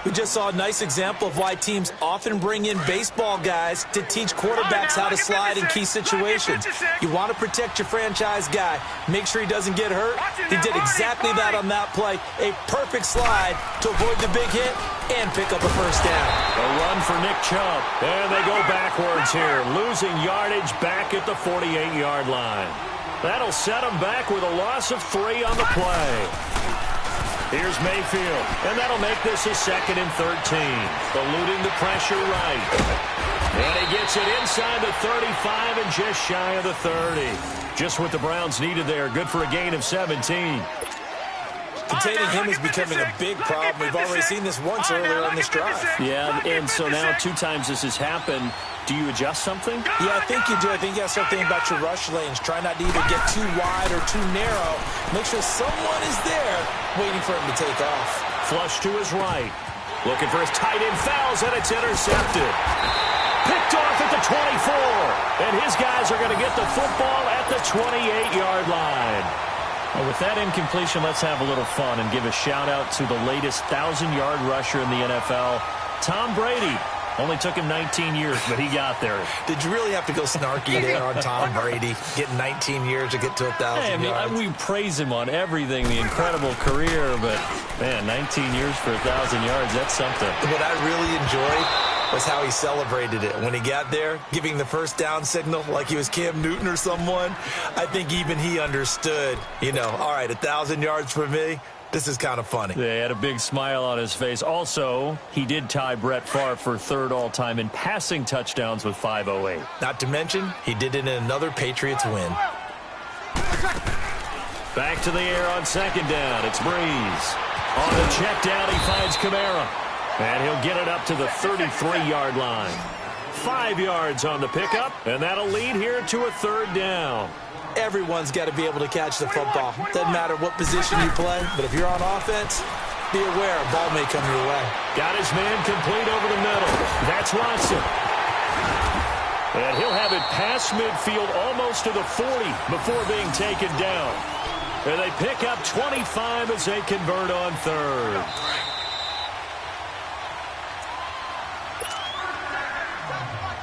We just saw a nice example of why teams often bring in baseball guys to teach quarterbacks how to slide in key situations. You want to protect your franchise guy. Make sure he doesn't get hurt. He did exactly that on that play. A perfect slide to avoid the big hit and pick up a first down. A run for Nick Chubb. And they go backwards here, losing yardage back at the 48-yard line. That'll set them back with a loss of 3 on the play. Here's Mayfield, and that'll make this a 2nd and 13. Eluding the pressure right. And he gets it inside the 35 and just shy of the 30. Just what the Browns needed there. Good for a gain of 17. Containing him is becoming a big problem. We've already seen this once earlier on this drive. Yeah, and so now 2 times this has happened. Do you adjust something? Yeah, I think you do. I think you got to start thinking about your rush lanes. Try not to either get too wide or too narrow. Make sure someone is there waiting for him to take off. Flush to his right. Looking for his tight end, fouls, and it's intercepted. Picked off at the 24. And his guys are going to get the football at the 28-yard line. Well, with that incompletion, let's have a little fun and give a shout-out to the latest 1,000-yard rusher in the NFL, Tom Brady. Only took him 19 years, but he got there. Did you really have to go snarky there on Tom Brady? Getting 19 years to get to 1,000 yards? We praise him on everything, the incredible career, but, man, 19 years for 1,000 yards, that's something. What I really enjoyed was how he celebrated it. When he got there, giving the first down signal like he was Cam Newton or someone, I think even he understood, all right, 1,000 yards for me. This is kind of funny. They had a big smile on his face. Also, he did tie Brett Favre for 3rd all-time in passing touchdowns with 508. Not to mention, he did it in another Patriots win. Back to the air on second down. It's Breeze. On the check down, he finds Kamara. And he'll get it up to the 33-yard line. 5 yards on the pickup, and that'll lead here to a 3rd down. Everyone's got to be able to catch the football. Doesn't matter what position you play, but if you're on offense, be aware a ball may come your way. Got his man complete over the middle. That's Watson. And he'll have it past midfield almost to the 40 before being taken down. And they pick up 25 as they convert on third.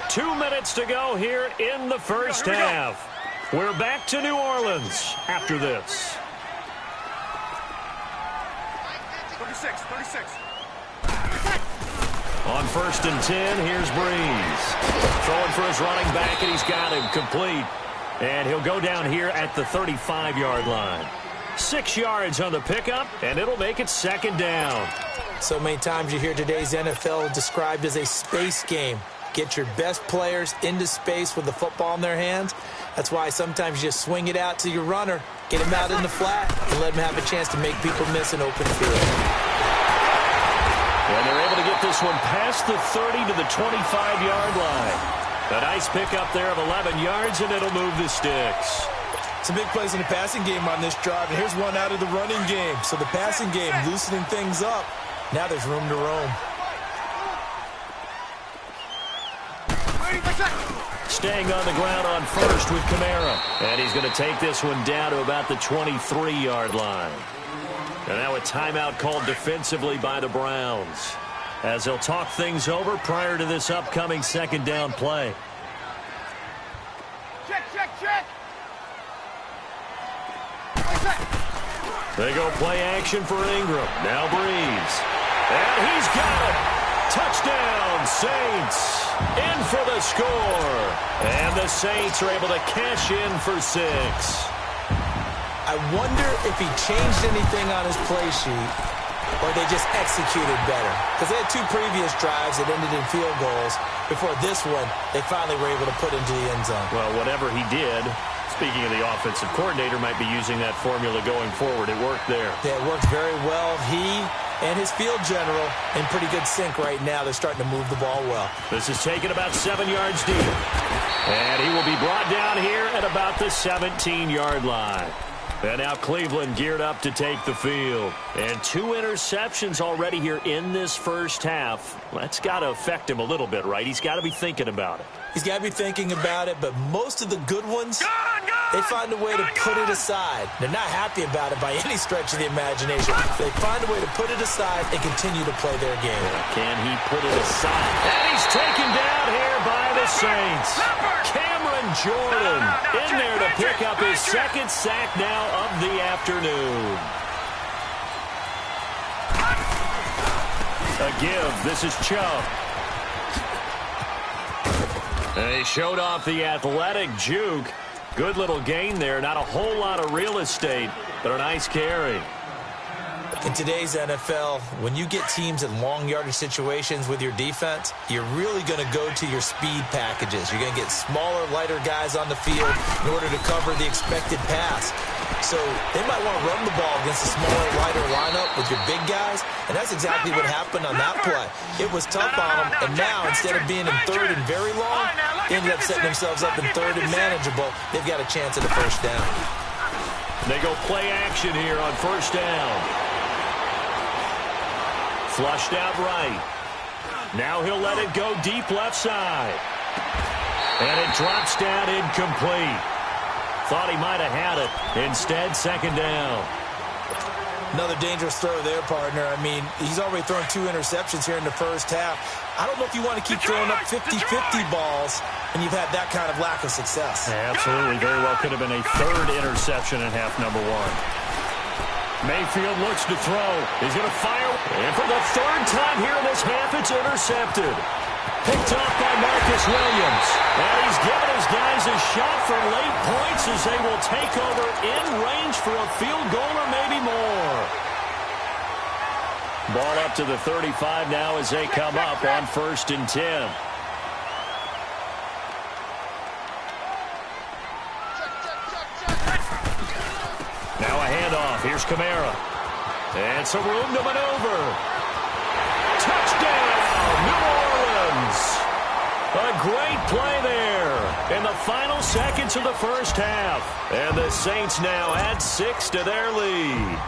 Two minutes to go here in the first half. We're back to New Orleans after this. 36. On 1st and 10, here's Breeze. Throwing for his running back, and he's got him complete. And he'll go down here at the 35-yard line. 6 yards on the pickup, and it'll make it second down. So many times you hear today's NFL described as a space game. Get your best players into space with the football in their hands. That's why sometimes you just swing it out to your runner, get him out in the flat, and let him have a chance to make people miss an open field. And they're able to get this one past the 30 to the 25-yard line. A nice pickup there of 11 yards, and it'll move the sticks. Some big plays in the passing game on this drive, and here's one out of the running game. So the passing game loosening things up. Now there's room to roam. Staying on the ground on first with Kamara. And he's going to take this one down to about the 23-yard line. And now a timeout called defensively by the Browns, as they'll talk things over prior to this upcoming second down play. Check. They go play action for Ingram. Now Breeze. And he's got it. Touchdown, Saints. In for the score. And the Saints are able to cash in for 6. I wonder if he changed anything on his play sheet or they just executed better. Because they had 2 previous drives that ended in field goals. Before this one, they finally were able to put into the end zone. Well, whatever he did, speaking of the offensive coordinator, might be using that formula going forward. It worked there. Yeah, it worked very well. He and his field general in pretty good sync right now. They're starting to move the ball well. This is taken about 7 yards deep. And he will be brought down here at about the 17-yard line. And now Cleveland geared up to take the field. And 2 interceptions already here in this first half. That's got to affect him a little bit, right? He's got to be thinking about it. He's got to be thinking about it, but most of the good ones, they find a way to put it aside. They're not happy about it by any stretch of the imagination. They find a way to put it aside and continue to play their game. Can he put it aside? And he's taken down here by the Saints. Cameron Jordan in there to pick up his second sack now of the afternoon. A give. This is Chubb. And he showed off the athletic juke. Good little gain there. Not a whole lot of real estate, but a nice carry. In today's NFL, when you get teams in long yardage situations with your defense, you're really going to go to your speed packages. You're going to get smaller, lighter guys on the field in order to cover the expected pass. So they might want to run the ball against a smaller, lighter lineup with your big guys, and that's exactly what happened on that play. It was tough on them, and now instead of being in third and very long, they ended up setting themselves up in third and manageable. They've got a chance at a first down. They go play action here on first down. Flushed out right. Now he'll let it go deep left side. And it drops down incomplete. Thought he might have had it. Instead, second down. Another dangerous throw there, partner. I mean, he's already thrown 2 interceptions here in the first half. I don't know if you want to keep throwing up 50-50 balls when you've had that kind of lack of success. Yeah, absolutely. Very well could have been a 3rd interception in half number 1. Mayfield looks to throw. He's going to fire. And for the 3rd time here in this half, it's intercepted. Picked off by Marcus Williams. And he's given his guys a shot for late points as they will take over in range for a field goal or maybe more. Ball up to the 35 now as they come up on 1st and 10. Now a handoff. Here's Kamara. And some room to maneuver. Touchdown, New Orleans. A great play there in the final seconds of the first half. And the Saints now add 6 to their lead.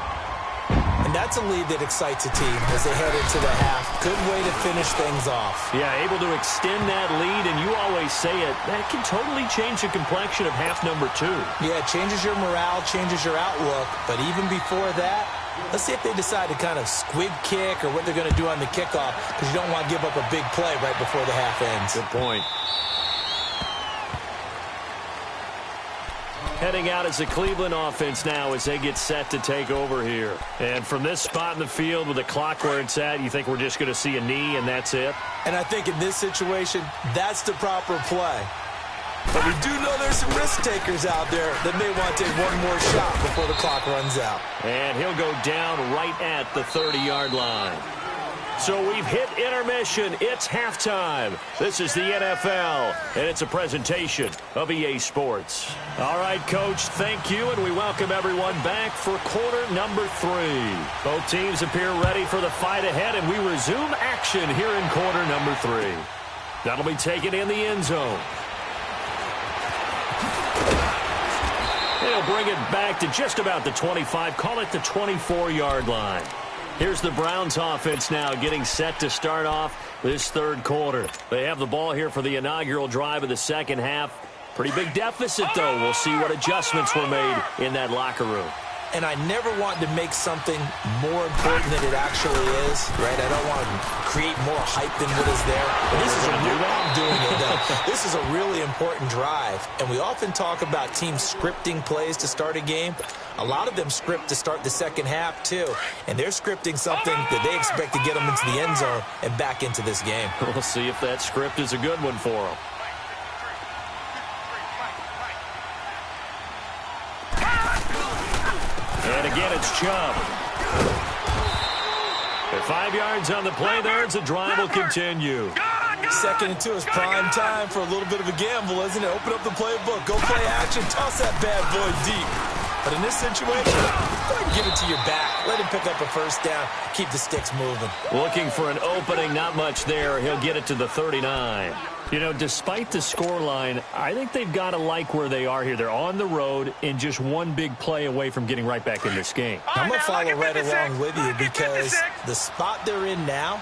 And that's a lead that excites a team as they head into the half. Good way to finish things off. Yeah, able to extend that lead, and you always say it, that can totally change the complexion of half number 2. Yeah, it changes your morale, changes your outlook, but even before that, let's see if they decide to kind of squib kick or what they're going to do on the kickoff, because you don't want to give up a big play right before the half ends. Good point. Heading out as the Cleveland offense now as they get set to take over here. And from this spot in the field with the clock where it's at, you think we're just going to see a knee and that's it? And I think in this situation, that's the proper play. But we do know there's some risk takers out there that may want to take one more shot before the clock runs out. And he'll go down right at the 30-yard line. So we've hit intermission. It's halftime. This is the NFL, and it's a presentation of EA Sports. All right, Coach, thank you, and we welcome everyone back for quarter number 3. Both teams appear ready for the fight ahead, and we resume action here in quarter number 3. That'll be taken in the end zone. They'll bring it back to just about the 25, call it the 24-yard line. Here's the Browns offense now getting set to start off this third quarter. They have the ball here for the inaugural drive of the second half. Pretty big deficit, though. We'll see what adjustments were made in that locker room. And I never want to make something more important than it actually is, right? I don't want to create more hype than what is there. But this is I'm doing it, though. This is a really important drive. And we often talk about teams scripting plays to start a game. A lot of them script to start the second half, too. And they're scripting something that they expect to get them into the end zone and back into this game. We'll see if that script is a good one for them. And again, it's Chubb. At 5 yards on the play there, the drive will continue. 2nd and 2 is prime time for a little bit of a gamble, isn't it? Open up the playbook, go play action, toss that bad boy deep. But in this situation, go ahead and give it to your back. Let him pick up a first down. Keep the sticks moving. Looking for an opening, not much there. He'll get it to the 39. You know, despite the scoreline, I think they've got to like where they are here. They're on the road and just one big play away from getting right back in this game. I'm going to follow right along with you because the spot they're in now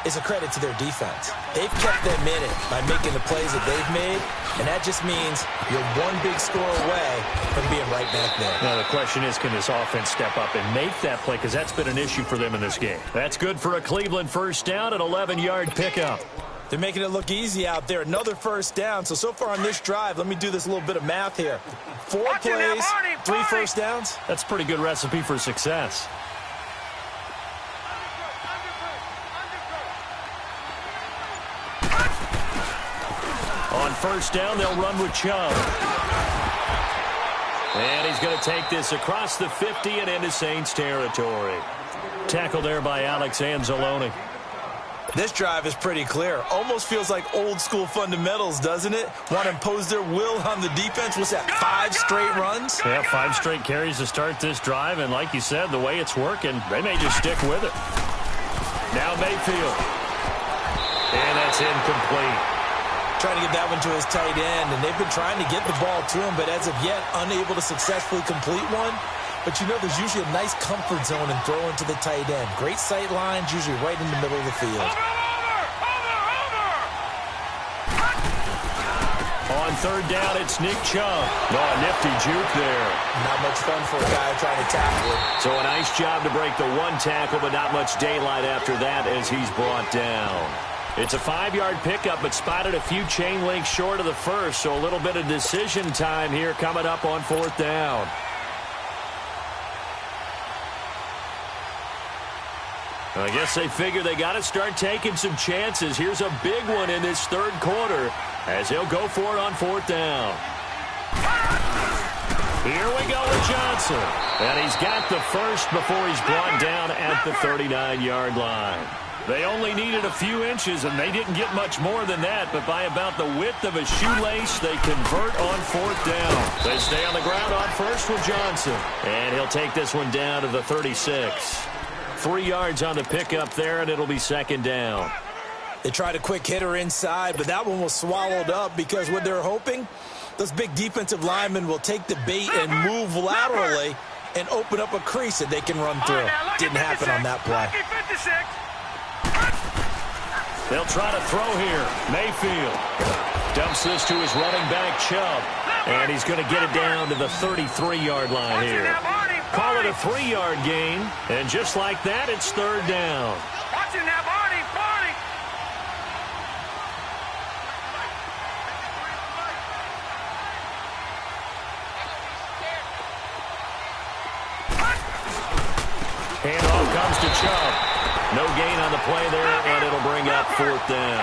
is a credit to their defense. They've kept them in it by making the plays that they've made, and that just means you're one big score away from being right back there. Now, the question is, can this offense step up and make that play? Because that's been an issue for them in this game. That's good for a Cleveland first down, an 11-yard pickup. They're making it look easy out there. Another first down. So far on this drive, let me do this little bit of math here. 4 plays, 3 first downs. That's a pretty good recipe for success. On first down, they'll run with Chubb. And he's going to take this across the 50 and into Saints territory. Tackled there by Alex Anzalone. This drive is pretty clear. Almost feels like old school fundamentals, doesn't it? Want to impose their will on the defense. What's that, 5 straight runs? Yeah, 5 straight carries to start this drive. And like you said, the way it's working, they may just stick with it. Now Mayfield. And that's incomplete. Trying to get that one to his tight end, and they've been trying to get the ball to him, but as of yet, unable to successfully complete one. But you know there's usually a nice comfort zone in throwing to the tight end. Great sight lines, usually right in the middle of the field. On third down, it's Nick Chubb. Oh, nifty juke there. Not much fun for a guy trying to tackle it. So a nice job to break the one tackle, but not much daylight after that as he's brought down. It's a 5-yard pickup, but spotted a few chain links short of the first, so a little bit of decision time here coming up on fourth down. I guess they figure they got to start taking some chances. Here's a big one in this third quarter as he'll go for it on fourth down. Here we go with Johnson. And he's got the first before he's brought down at the 39-yard line. They only needed a few inches, and they didn't get much more than that, but by about the width of a shoelace, they convert on fourth down. They stay on the ground on first with Johnson, and he'll take this one down to the 36. 3 yards on the pickup there, and it'll be second down. They tried a quick hitter inside, but that one was swallowed up because what they're hoping, those big defensive linemen will take the bait and move laterally and open up a crease that they can run through. Didn't happen on that play. They'll try to throw here. Mayfield dumps this to his running back, Chubb. And he's going to get it down to the 33-yard line here. Call it a 3-yard gain. And just like that, it's third down. Handoff comes to Chubb. No gain on the play there, and it'll bring up fourth down.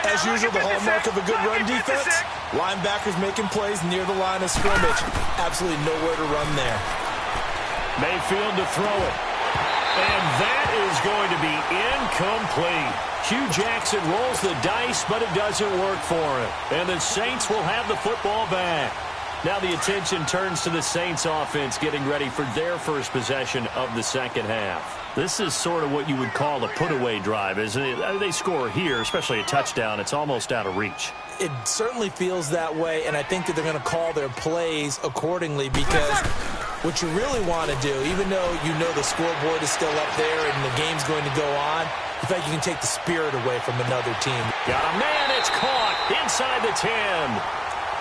As usual, the hallmark of a good run defense, linebackers making plays near the line of scrimmage. Absolutely nowhere to run there. Mayfield to throw it. And that is going to be incomplete. Hugh Jackson rolls the dice, but it doesn't work for him. And the Saints will have the football back. Now the attention turns to the Saints offense getting ready for their first possession of the second half. This is sort of what you would call a put-away drive, isn't it? I mean, they score here, especially a touchdown. It's almost out of reach. It certainly feels that way, and I think that they're going to call their plays accordingly because what you really want to do, even though you know the scoreboard is still up there and the game's going to go on, you think you can take the spirit away from another team. Got a man, it's caught inside the 10.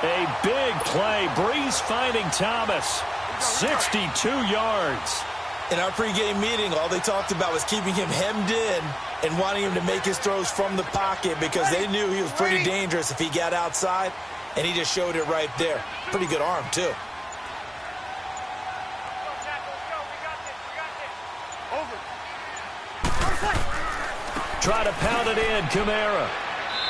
A big play. Breeze finding Thomas. 62 yards. In our pregame meeting, all they talked about was keeping him hemmed in and wanting him to make his throws from the pocket because they knew he was pretty dangerous if he got outside, and he just showed it right there. Pretty good arm, too. Try to pound it in, Kamara.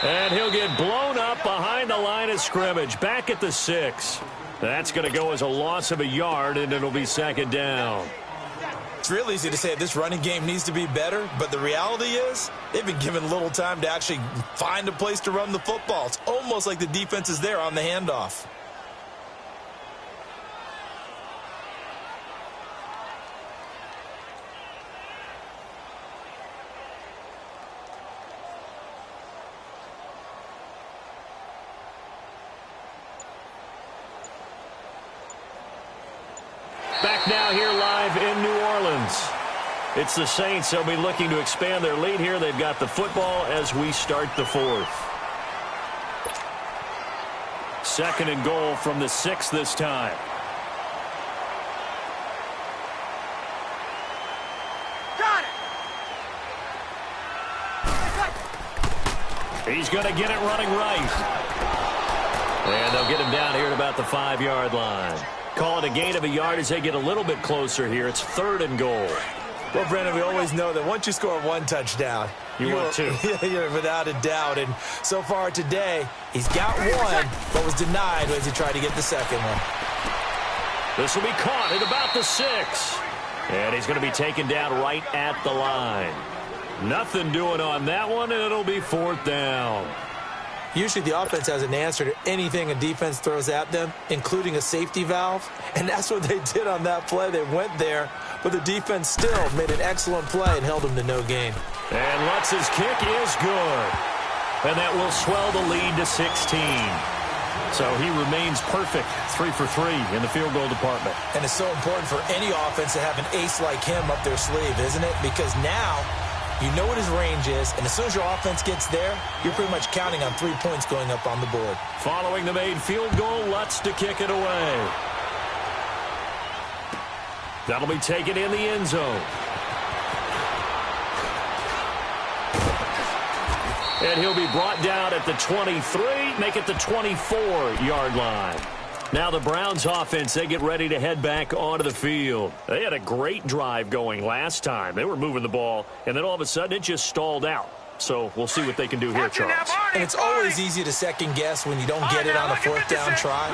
And he'll get blown up behind the line of scrimmage, back at the 6. That's going to go as a loss of a yard, and it'll be second down. It's real easy to say this running game needs to be better, but the reality is they've been given little time to actually find a place to run the football. It's almost like the defense is there on the handoff. Back now here live in New Orleans. It's the Saints. They'll be looking to expand their lead here. They've got the football as we start the fourth. Second and goal from the 6 this time. Got it. He's going to get it running right. And they'll get him down here at about the 5-yard line. Call it a gain of a yard as they get a little bit closer here. It's third and goal. Well, Brandon, we always know that once you score one touchdown, you're 2. You're without a doubt. And so far today, he's got one, but was denied as he tried to get the second one. This will be caught at about the 6. And he's going to be taken down right at the line. Nothing doing on that one, and it'll be fourth down. Usually the offense has an answer to anything a defense throws at them, including a safety valve. And that's what they did on that play. They went there, but the defense still made an excellent play and held them to no gain. And Lutz's kick is good. And that will swell the lead to 16. So he remains perfect, 3 for 3 in the field goal department. And it's so important for any offense to have an ace like him up their sleeve, isn't it? Because now you know what his range is, and as soon as your offense gets there, you're pretty much counting on 3 points going up on the board. Following the made field goal, Lutz to kick it away. That'll be taken in the end zone. And he'll be brought down at the 23, make it the 24-yard line. Now the Browns offense, they get ready to head back onto the field. They had a great drive going last time. They were moving the ball, and then all of a sudden it just stalled out. So we'll see what they can do here, Charles. And it's always easy to second guess when you don't get it on a fourth down try.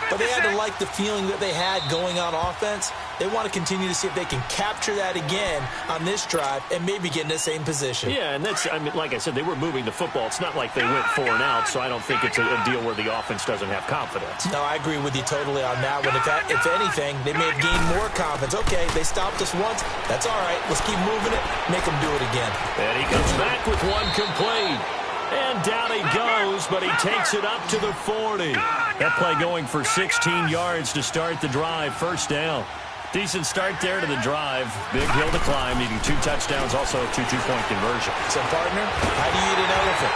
But they had to like the feeling that they had going on offense. They want to continue to see if they can capture that again on this drive and maybe get in the same position. Yeah, and that's, I mean, like I said, they were moving the football. It's not like they went 4 and out, so I don't think it's a deal where the offense doesn't have confidence. No, I agree with you totally on that one. If anything, they may have gained more confidence. Okay, they stopped us once. That's all right. Let's keep moving it. Make them do it again. And he comes back with one complete. And down he goes, but he takes it up to the 40. That play going for 16 yards to start the drive. First down. Decent start there to the drive. Big hill to climb, needing 2 touchdowns, also a 2 two-point conversion. So, partner, how do you eat an elephant?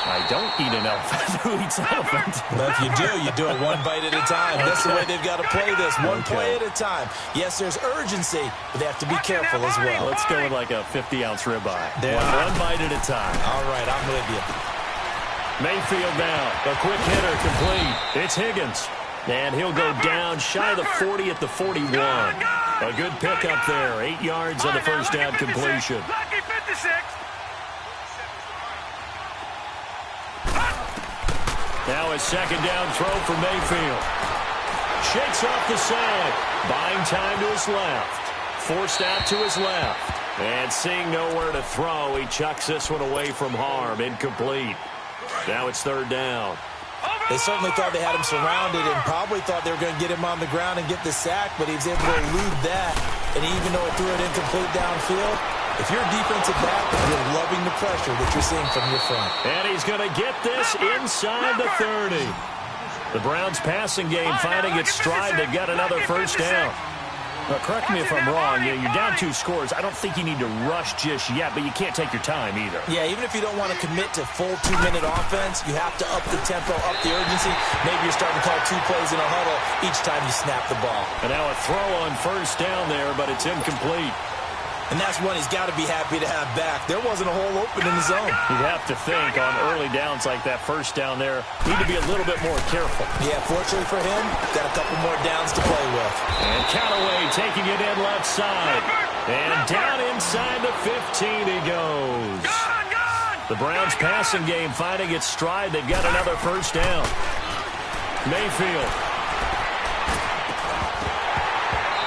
I don't eat an elephant. Who eats an elephant? Well, if you do it one bite at a time. That's the way they've got to play this, one play at a time. Yes, there's urgency, but they have to be careful as well. Let's go with like a 50-ounce ribeye. One bite at a time. All right, I'm with you. Mayfield now. A quick hitter complete. It's Higgins. And he'll go down shy of the 40 at the 41. A good pickup there. 8 yards on the first down completion. Now a second down throw for Mayfield. Shakes off the side. Buying time to his left. Forced out to his left. And seeing nowhere to throw, he chucks this one away from harm. Incomplete. Now it's third down. They certainly thought they had him surrounded and probably thought they were going to get him on the ground and get the sack, but he was able to elude that. And even though it threw it incomplete downfield, if you're a defensive back, you're loving the pressure that you're seeing from your front. And he's going to get this inside the 30. The Browns passing game finding its stride. They've got another first down. Now, correct me if I'm wrong. You're down 2 scores. I don't think you need to rush just yet, but you can't take your time either. Yeah, even if you don't want to commit to full 2-minute offense, you have to up the tempo, up the urgency. Maybe you're starting to call 2 plays in a huddle each time you snap the ball. And now a throw on first down there, but it's incomplete. And that's one he's got to be happy to have back. There wasn't a hole open in the zone. You'd have to think on early downs like that first down there, need to be a little bit more careful. Yeah, fortunately for him, got a couple more downs to play with. And Callaway taking it in left side. And down inside the 15 he goes. The Browns passing game finding its stride. They've got another first down. Mayfield.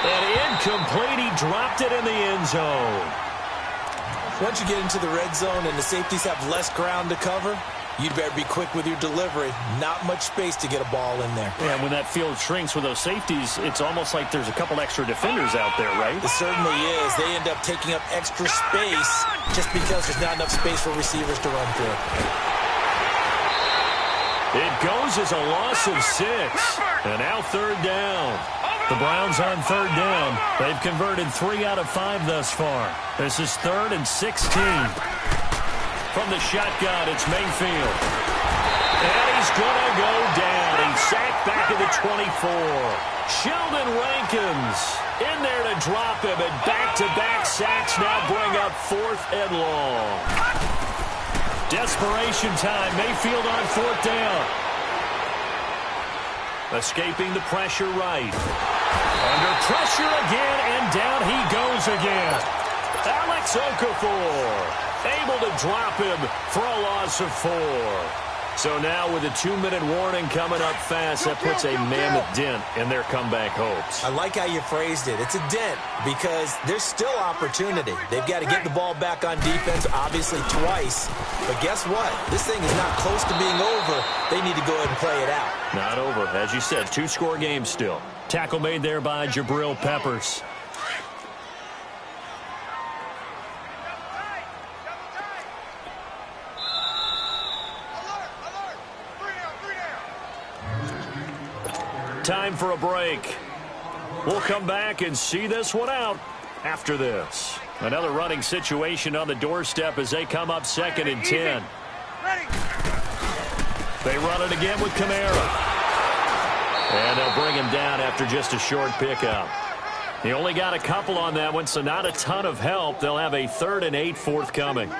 And incomplete. He dropped it in the end zone. Once you get into the red zone and the safeties have less ground to cover, you'd better be quick with your delivery. Not much space to get a ball in there. Yeah, and when that field shrinks with those safeties, it's almost like there's a couple extra defenders out there, right? It certainly is. They end up taking up extra space just because there's not enough space for receivers to run through. It goes as a loss of 6. And now third down. The Browns on third down. They've converted 3 out of 5 thus far. This is 3rd and 16. From the shotgun, it's Mayfield. And he's going to go down. He's sacked back at the 24. Sheldon Rankins in there to drop him. And back-to-back sacks now bring up 4th and long. Desperation time. Mayfield on 4th down. Escaping the pressure right. Under pressure again, and down he goes again. Alex Okafor able to drop him for a loss of 4. So now with a 2-minute warning coming up fast, that puts a mammoth dent in their comeback hopes. I like how you phrased it. It's a dent because there's still opportunity. They've got to get the ball back on defense, obviously twice. But guess what? This thing is not close to being over. They need to go ahead and play it out. Not over. As you said, 2-score game still. Tackle made there by Jabril Peppers. Time for a break. We'll come back and see this one out after this. Another running situation on the doorstep as they come up 2nd and 10. They run it again with Kamara. And they'll bring him down after just a short pickup. He only got a couple on that one, so not a ton of help. They'll have a 3rd and 8 forthcoming.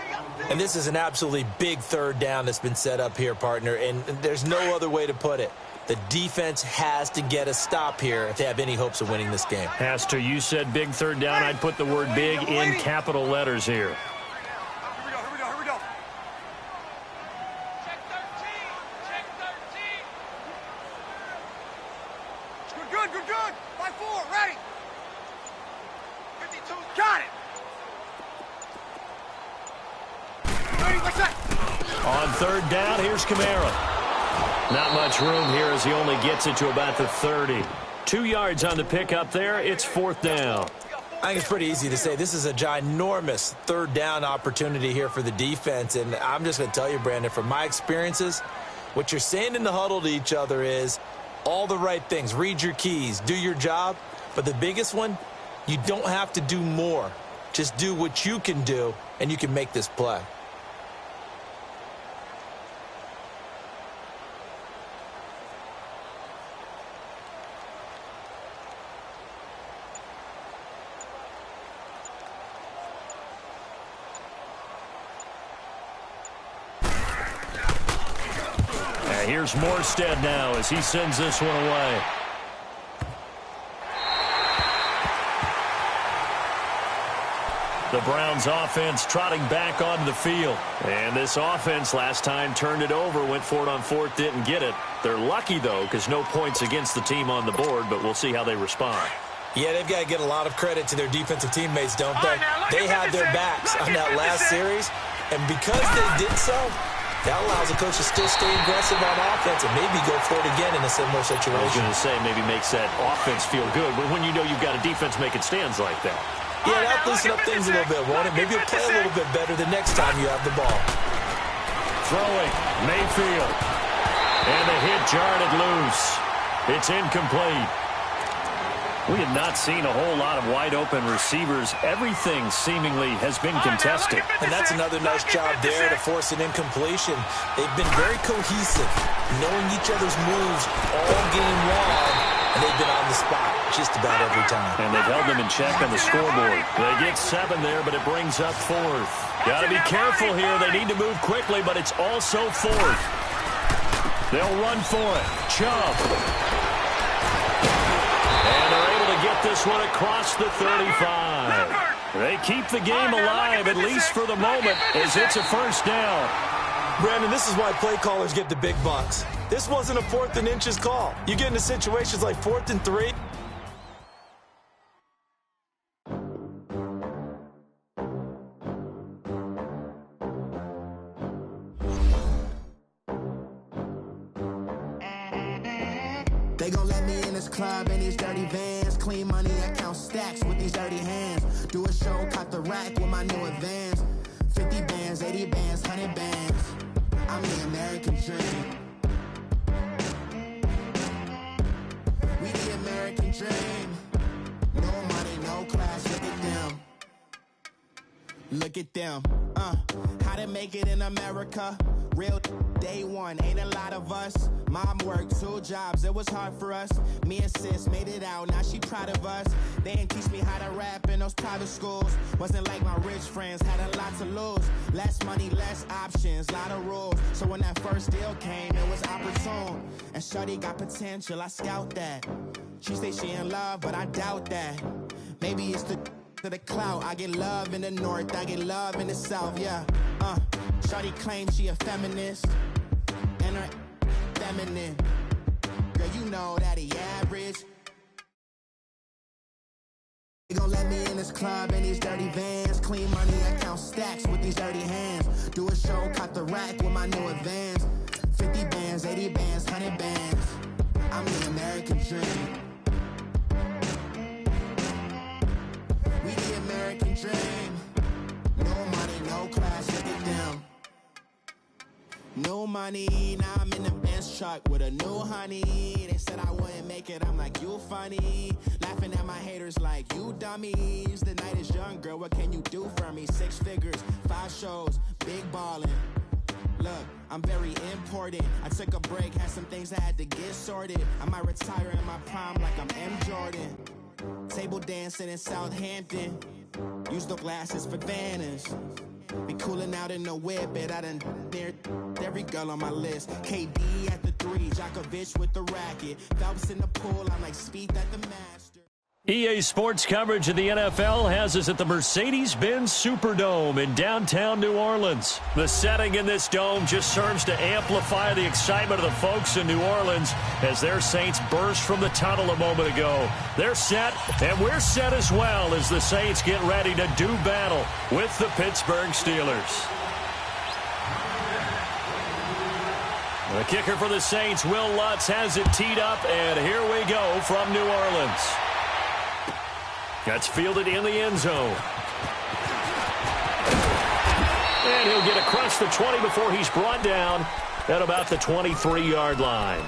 And this is an absolutely big third down that's been set up here, partner, and there's no other way to put it. The defense has to get a stop here if they have any hopes of winning this game. Has to. You said big third down. I'd put the word big in capital letters here. Here we go. Check 13. Check 13. Good. 5-4, ready. 52, got it. Ready, what's that? On third down, here's Kamara. Not much room here as he only gets it to about the 30. 2 yards on the pickup there. It's 4th down. I think it's pretty easy to say this is a ginormous third down opportunity here for the defense. And I'm just going to tell you, Brandon, from my experiences, What you're saying in the huddle to each other is all the right things. Read your keys. Do your job. But the biggest one, you don't have to do more. Just do what you can do, and you can make this play. Here's Morstead now as he sends this one away. The Browns offense trotting back onto the field. And this offense last time turned it over, went for it on fourth, didn't get it. They're lucky, though, because no points against the team on the board, but we'll see how they respond. Yeah, they've got to get a lot of credit to their defensive teammates, don't they? They had their backs on that last series, and because they did so, that allows the coach to still stay aggressive on offense and maybe go for it again in a similar situation. I was going to say, maybe makes that offense feel good when you know you've got a defense making stands like that. Yeah, that'll loosen up things a little bit, won't it? Maybe you'll play a little bit better the next time you have the ball. Throwing, Mayfield. And the hit jarred it loose. It's incomplete. We have not seen a whole lot of wide-open receivers. Everything seemingly has been contested. And that's another nice job there to force an incompletion. They've been very cohesive, knowing each other's moves all game long, and they've been on the spot just about every time. And they've held them in check on the scoreboard. They get 7 there, but it brings up 4th. Got to be careful here. They need to move quickly, but it's also 4th. They'll run for it. Chubb. And they're able to get this one across the 35. They keep the game alive, at least for the moment, as it's a first down. Brandon, this is why play callers get the big bucks. This wasn't a 4th and inches call. You get into situations like 4th and 3. They gon' let me in this club in these dirty vans. Clean money, I count stacks with these dirty hands. Do a show, caught the rack with my new advance. 50 bands, 80 bands, 100 bands. I'm the American dream. We the American dream. No money, no class, look at them. Look at them. How to make it in America. Real day one, ain't a lot of us. Mom worked 2 jobs, it was hard for us. Me and sis made it out, now she proud of us. They didn't teach me how to rap in those private schools. Wasn't like my rich friends, had a lot to lose. Less money, less options, lot of rules. So when that first deal came, it was opportune. And shorty got potential, I scout that. She say she in love, but I doubt that. Maybe it's to the clout. I get love in the north, I get love in the south, yeah. Shorty claims she a feminist, and her feminine. Girl, you know that he average. They gon' let me in this club in these dirty vans. Clean money, I count stacks with these dirty hands. Do a show, caught the rack with my new advance. 50 bands, 80 bands, 100 bands. I'm the American dream. We the American dream. No money, no class, look at them. No money, now I'm in the Benz truck with a new honey. They said I wouldn't make it, I'm like, you funny. Laughing at my haters like, you dummies. The night is young, girl, what can you do for me? 6 figures, 5 shows, big ballin'. Look, I'm very important. I took a break, had some things I had to get sorted. I might retire in my prime like I'm M. Jordan. Table dancing in Southampton. Use the glasses for Vannas. Be cooling out in the whip, but I done near every girl on my list. KD at the 3, Djokovic with the racket. Phelps in the pool, I'm like Speed at the Master. EA Sports coverage of the NFL has us at the Mercedes-Benz Superdome in downtown New Orleans. The setting in this dome just serves to amplify the excitement of the folks in New Orleans as their Saints burst from the tunnel a moment ago. They're set, and we're set as well as the Saints get ready to do battle with the Pittsburgh Steelers. The kicker for the Saints, Will Lutz, has it teed up, and here we go from New Orleans. That's fielded in the end zone. And he'll get across the 20 before he's brought down at about the 23-yard line.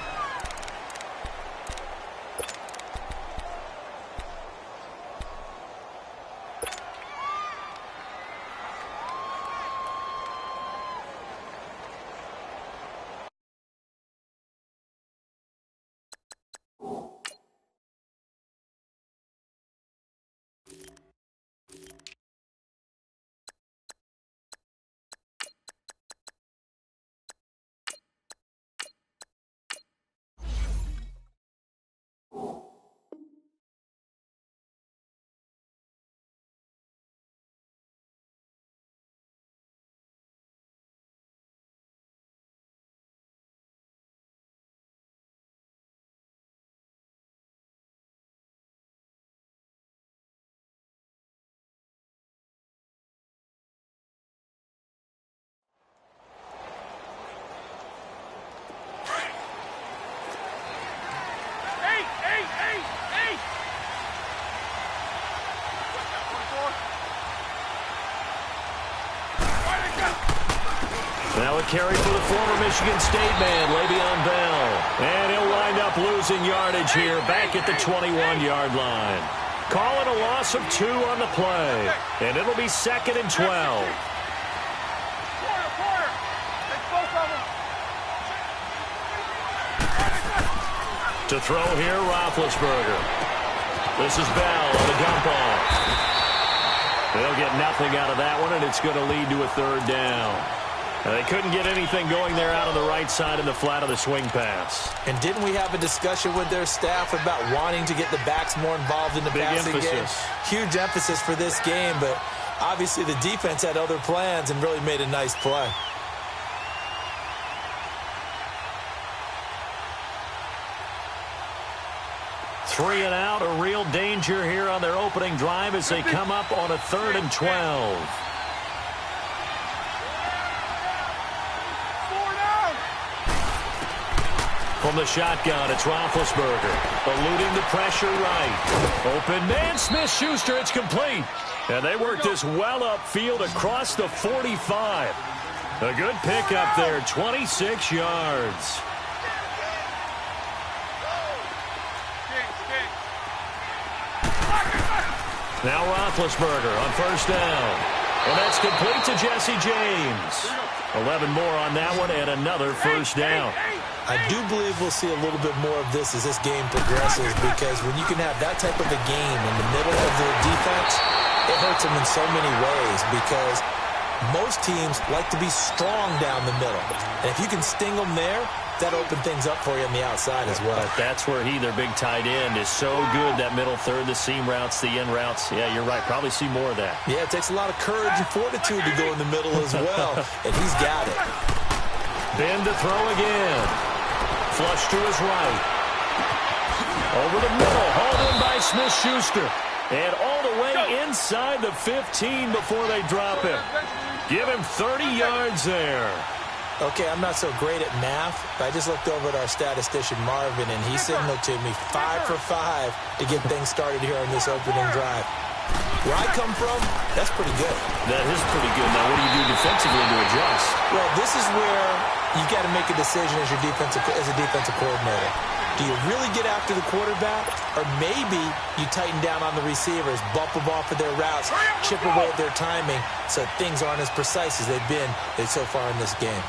Now a carry for the former Michigan State man, Le'Veon Bell. And he'll wind up losing yardage here back at the 21-yard line. Call it a loss of 2 on the play. And it'll be 2nd and 12. To throw here, Roethlisberger. This is Bell on the dump off. They'll get nothing out of that one, and it's going to lead to a 3rd down. Now, they couldn't get anything going there out on the right side of the flat of the swing pass. And didn't we have a discussion with their staff about wanting to get the backs more involved in the passing game? Huge emphasis for this game, but obviously the defense had other plans and really made a nice play. Three and out, a real danger here on their opening drive as they come up on a 3rd and 12. From the shotgun, it's Roethlisberger. Eluding the pressure right. Open man, Smith-Schuster, it's complete. And they worked this well upfield across the 45. A good pickup there, 26 yards. Now Roethlisberger on 1st down. And that's complete to Jesse James. 11 more on that one and another 1st down. I do believe we'll see a little bit more of this as this game progresses, because when you can have that type of a game in the middle of the defense, it hurts them in so many ways, because most teams like to be strong down the middle. And if you can sting them there, that opens things up for you on the outside as well. But that's where their big tight end, is so good, that middle third, the seam routes, the in routes. Yeah, you're right. Probably see more of that. Yeah, it takes a lot of courage and fortitude to go in the middle as well, and he's got it. Ben to throw again. Flush to his right. Over the middle, hauled in by Smith-Schuster. And all the way inside the 15 before they drop him. Give him 30 yards there. Okay, I'm not so great at math, but I just looked over at our statistician, Marvin, and he signaled to me 5 for 5 to get things started here on this opening drive. Where I come from, that's pretty good. That is pretty good. Now, what do you do defensively to adjust? Well, this is where you got to make a decision as a defensive coordinator. Do you really get after the quarterback, or maybe you tighten down on the receivers, bump them off of their routes, chip away at their timing, so things aren't as precise as they've been so far in this game?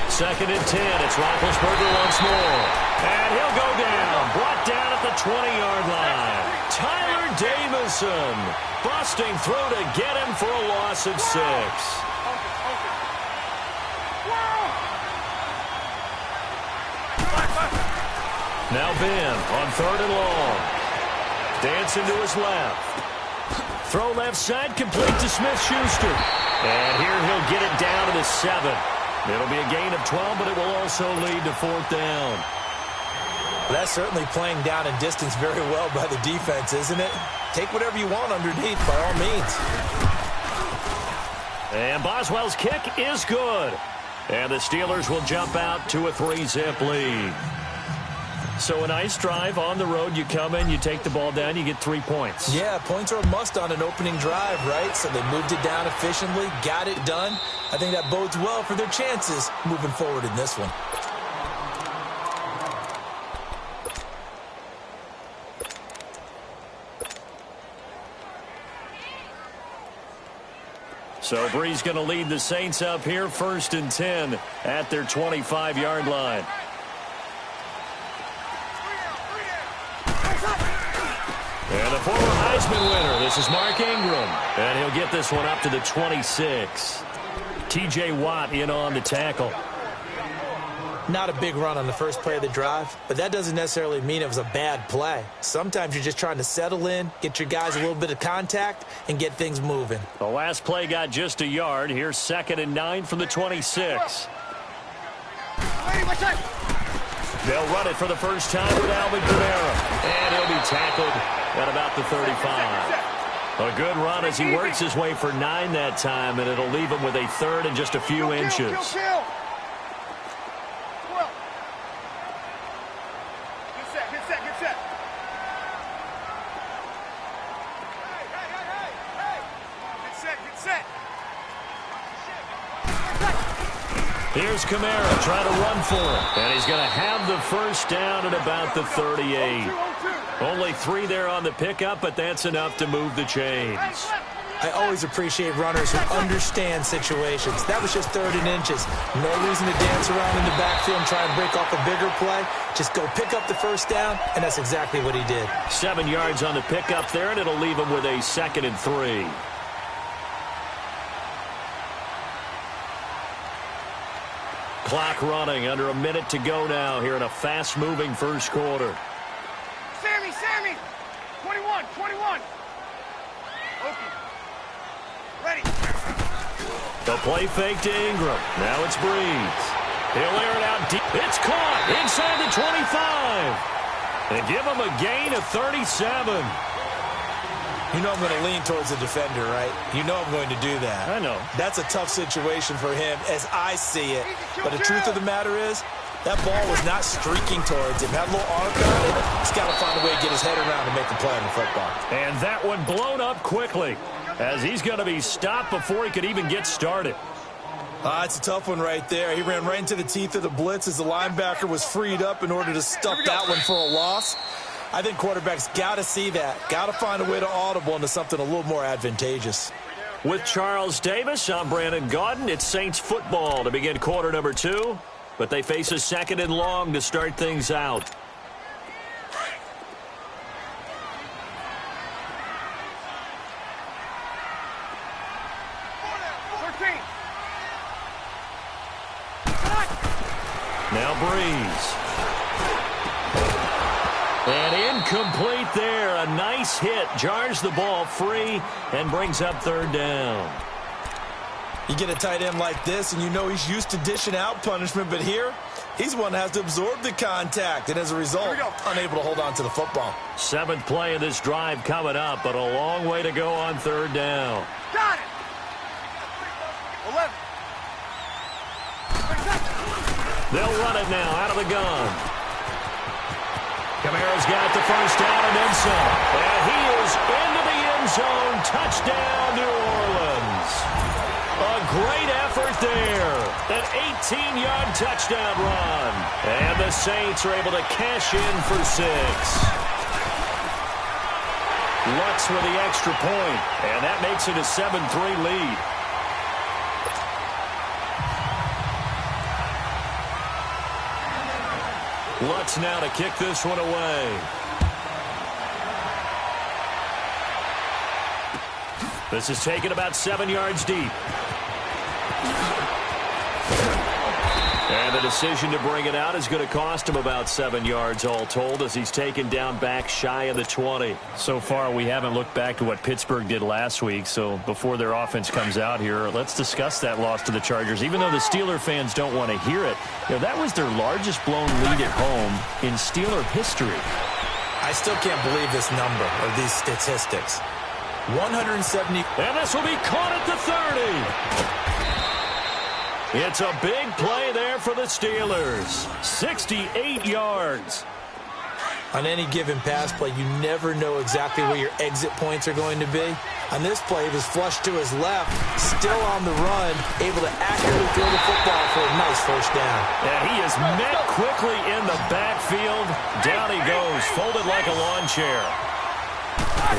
2nd and 10. It's Roethlisberger once more. And he'll go down. Brought down at the 20-yard line. Tyler Davison busting through to get him for a loss of 6. Now Ben on 3rd and long. Dancing to his left. Throw left side, complete to Smith-Schuster. And here he'll get it down to the 7. It'll be a gain of 12, but it will also lead to 4th down. That's certainly playing down in distance very well by the defense, isn't it? Take whatever you want underneath, by all means. And Boswell's kick is good. And the Steelers will jump out to a 3-zip lead. So a nice drive on the road. You come in, you take the ball down, you get 3 points. Yeah, points are a must on an opening drive, right? So they moved it down efficiently, got it done. I think that bodes well for their chances moving forward in this one. So Bree's going to lead the Saints up here, 1st and 10 at their 25-yard line. And the former Heisman winner, this is Mark Ingram. And he'll get this one up to the 26. T.J. Watt in on the tackle. Not a big run on the first play of the drive, but that doesn't necessarily mean it was a bad play. Sometimes you're just trying to settle in, get your guys a little bit of contact, and get things moving. The last play got just a yard. Here's 2nd and 9 from the 26. They'll run it for the first time with Alvin Kamara. And he'll be tackled at about the 35. A good run as he works his way for 9 that time, and it'll leave him with a 3rd and just a few inches. Here's Kamara trying to run for it. And he's going to have the first down at about the 38. Only 3 there on the pickup, but that's enough to move the chains. I always appreciate runners who understand situations. That was just 3rd and inches. No reason to dance around in the backfield and try and break off a bigger play. Just go pick up the first down, and that's exactly what he did. 7 yards on the pickup there, and it'll leave him with a 2nd and 3. Clock running, under a minute to go now here in a fast-moving first quarter. Sammy! 21! Okay. Ready. The play fake to Ingram. Now it's Breeze. He'll air it out deep. It's caught inside the 25. And give him a gain of 37. You know I'm going to lean towards the defender, right? You know I'm going to do that. I know. That's a tough situation for him as I see it. But the truth of the matter is, that ball was not streaking towards him. Had a little arc on it. He's got to find a way to get his head around and make the play on the football. And that one blown up quickly as he's going to be stopped before he could even get started. It's a tough one right there. He ran right into the teeth of the blitz as the linebacker was freed up in order to stuff that one for a loss. I think quarterbacks got to see that. Got to find a way to audible into something a little more advantageous. With Charles Davis, I'm Brandon Gaudin. It's Saints football to begin quarter number 2. But they face a 2nd and long to start things out. Now Breeze. And incomplete there. A nice hit. Jars the ball free and brings up 3rd down. You get a tight end like this, and you know he's used to dishing out punishment, but here, he's the one that has to absorb the contact, and as a result, unable to hold on to the football. 7th play of this drive coming up, but a long way to go on 3rd down. Got it! 11. They'll run it now out of the gun. Kamara's got the first down and then some. And he is into the end zone. Touchdown, New Orleans. A great effort there. An 18-yard touchdown run. And the Saints are able to cash in for 6. Lutz with the extra point. And that makes it a 7-3 lead. Lutz now to kick this one away. This is taken about 7 yards deep. And the decision to bring it out is going to cost him about 7 yards all told as he's taken down back shy of the 20. So far, we haven't looked back to what Pittsburgh did last week. So before their offense comes out here, let's discuss that loss to the Chargers. Even though the Steeler fans don't want to hear it, you know, that was their largest blown lead at home in Steeler history. I still can't believe this number or these statistics. 170. And this will be caught at the 30. It's a big play there for the Steelers. 68 yards. On any given pass play, you never know exactly where your exit points are going to be. On this play, he was flushed to his left, still on the run, able to accurately throw the football for a nice first down. And he is met quickly in the backfield. Down he goes, folded like a lawn chair.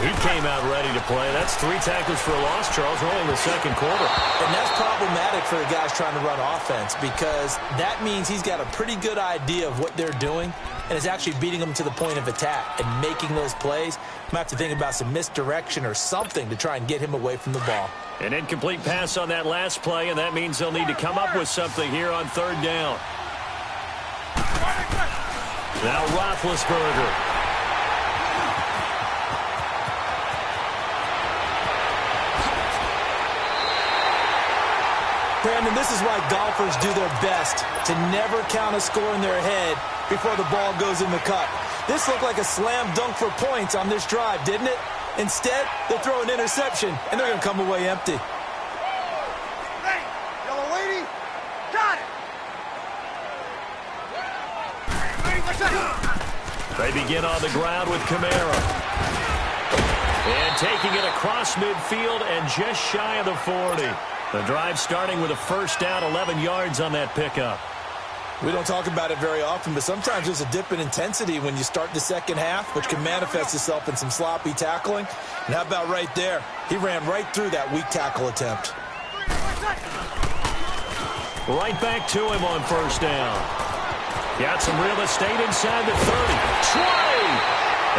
He came out ready to play. That's 3 tackles for a loss, Charles, early in the second quarter. And that's problematic for the guys trying to run offense because that means he's got a pretty good idea of what they're doing and is actually beating them to the point of attack and making those plays. Might have to think about some misdirection or something to try and get him away from the ball. An incomplete pass on that last play, and that means they'll need to come up with something here on third down. Now Roethlisberger. Brandon, this is why golfers do their best to never count a score in their head before the ball goes in the cup. This looked like a slam dunk for points on this drive, didn't it? Instead, they throw an interception, and they're going to come away empty. Ready. Yellow lady. Got it. They begin on the ground with Kamara. And taking it across midfield and just shy of the 40. The drive starting with a first down, 11 yards on that pickup. We don't talk about it very often, but sometimes there's a dip in intensity when you start the second half, which can manifest itself in some sloppy tackling. And how about right there? He ran right through that weak tackle attempt. Right back to him on first down. Got some real estate inside the 30, 20,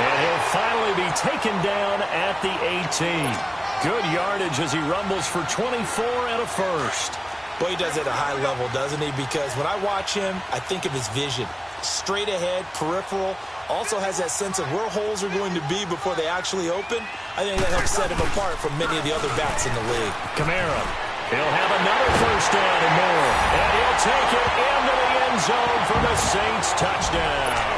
and he'll finally be taken down at the 18. Good yardage as he rumbles for 24 and a first. Boy, he does it at a high level, doesn't he? Because when I watch him, I think of his vision. Straight ahead, peripheral, also has that sense of where holes are going to be before they actually open. I think that helps set him apart from many of the other backs in the league. Kamara, he'll have another first down and more. And he'll take it into the end zone for the Saints touchdown.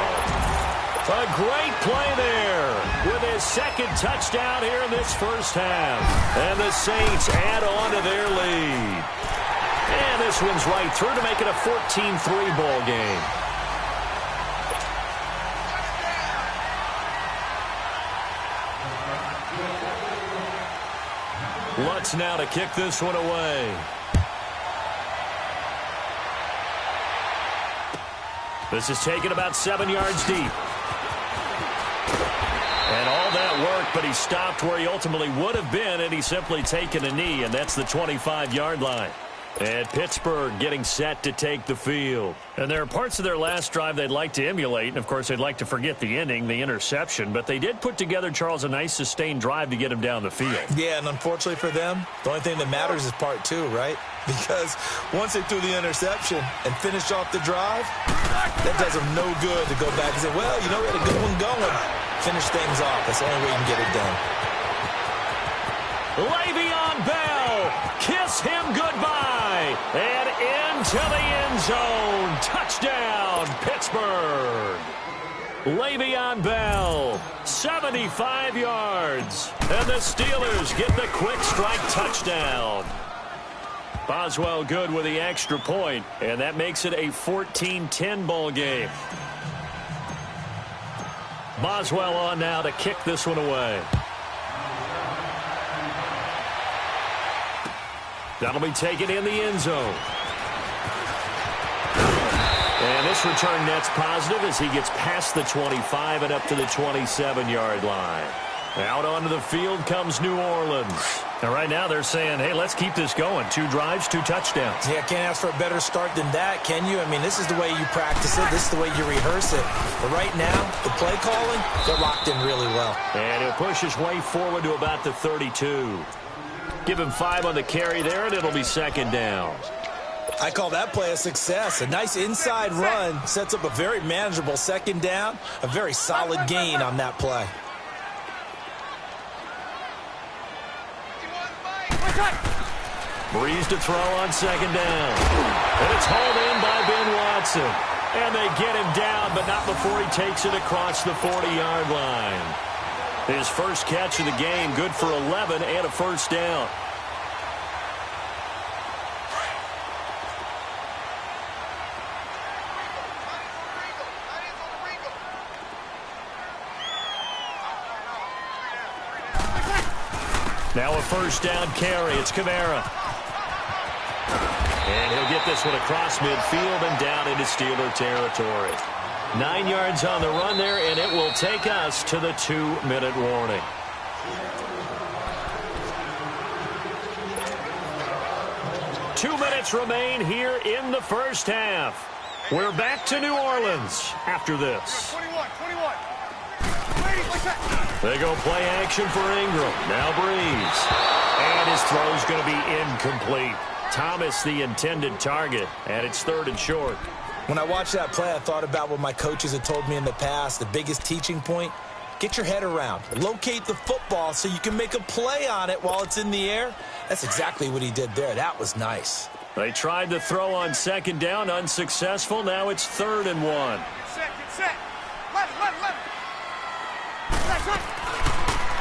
A great play there with his second touchdown here in this first half. And the Saints add on to their lead. And this one's right through to make it a 14-3 ball game. Lutz now to kick this one away. This is taken about 7 yards deep. And all that work, but he stopped where he ultimately would have been, and he's simply taken a knee, and that's the 25-yard line. And Pittsburgh getting set to take the field. And there are parts of their last drive they'd like to emulate, and of course they'd like to forget the ending, the interception, but they did put together, Charles, a nice sustained drive to get him down the field. Yeah, and unfortunately for them, the only thing that matters is part 2, right? Because once they threw the interception and finished off the drive, that does them no good to go back and say, well, you know, we had a good one going. Finish things off. That's the only way you can get it done. Le'Veon Bell, kiss him goodbye, and into the end zone. Touchdown, Pittsburgh. Le'Veon Bell, 75 yards, and the Steelers get the quick strike touchdown. Boswell good with the extra point, and that makes it a 14-10 ball game. Boswell on now to kick this one away. That'll be taken in the end zone. And this return net's positive as he gets past the 25 and up to the 27-yard line. Out onto the field comes New Orleans. And right now they're saying, hey, let's keep this going. 2 drives, 2 touchdowns. Yeah, can't ask for a better start than that, can you? I mean, this is the way you practice it. This is the way you rehearse it. But right now, the play calling, they're locked in really well. And he'll push his way forward to about the 32. Give him 5 on the carry there, and it'll be second down. I call that play a success. A nice inside run sets up a very manageable second down. A very solid gain on that play. Breeze to throw on second down. And it's hauled in by Ben Watson. And they get him down, but not before he takes it across the 40-yard line. His first catch of the game, good for 11 and a first down. Now a first down carry. It's Kamara. And he'll get this one across midfield and down into Steeler territory. 9 yards on the run there, and it will take us to the 2-minute warning. Two minutes remain here in the first half. We're back to New Orleans after this. 21. They go play action for Ingram. Now Breeze. And his throw's going to be incomplete. Thomas the intended target, and it's 3rd and short. When I watched that play, I thought about what my coaches had told me in the past. The biggest teaching point, get your head around. Locate the football so you can make a play on it while it's in the air. That's exactly what he did there. That was nice. They tried to throw on 2nd down, unsuccessful. Now it's 3rd and 1. Get set. Let him.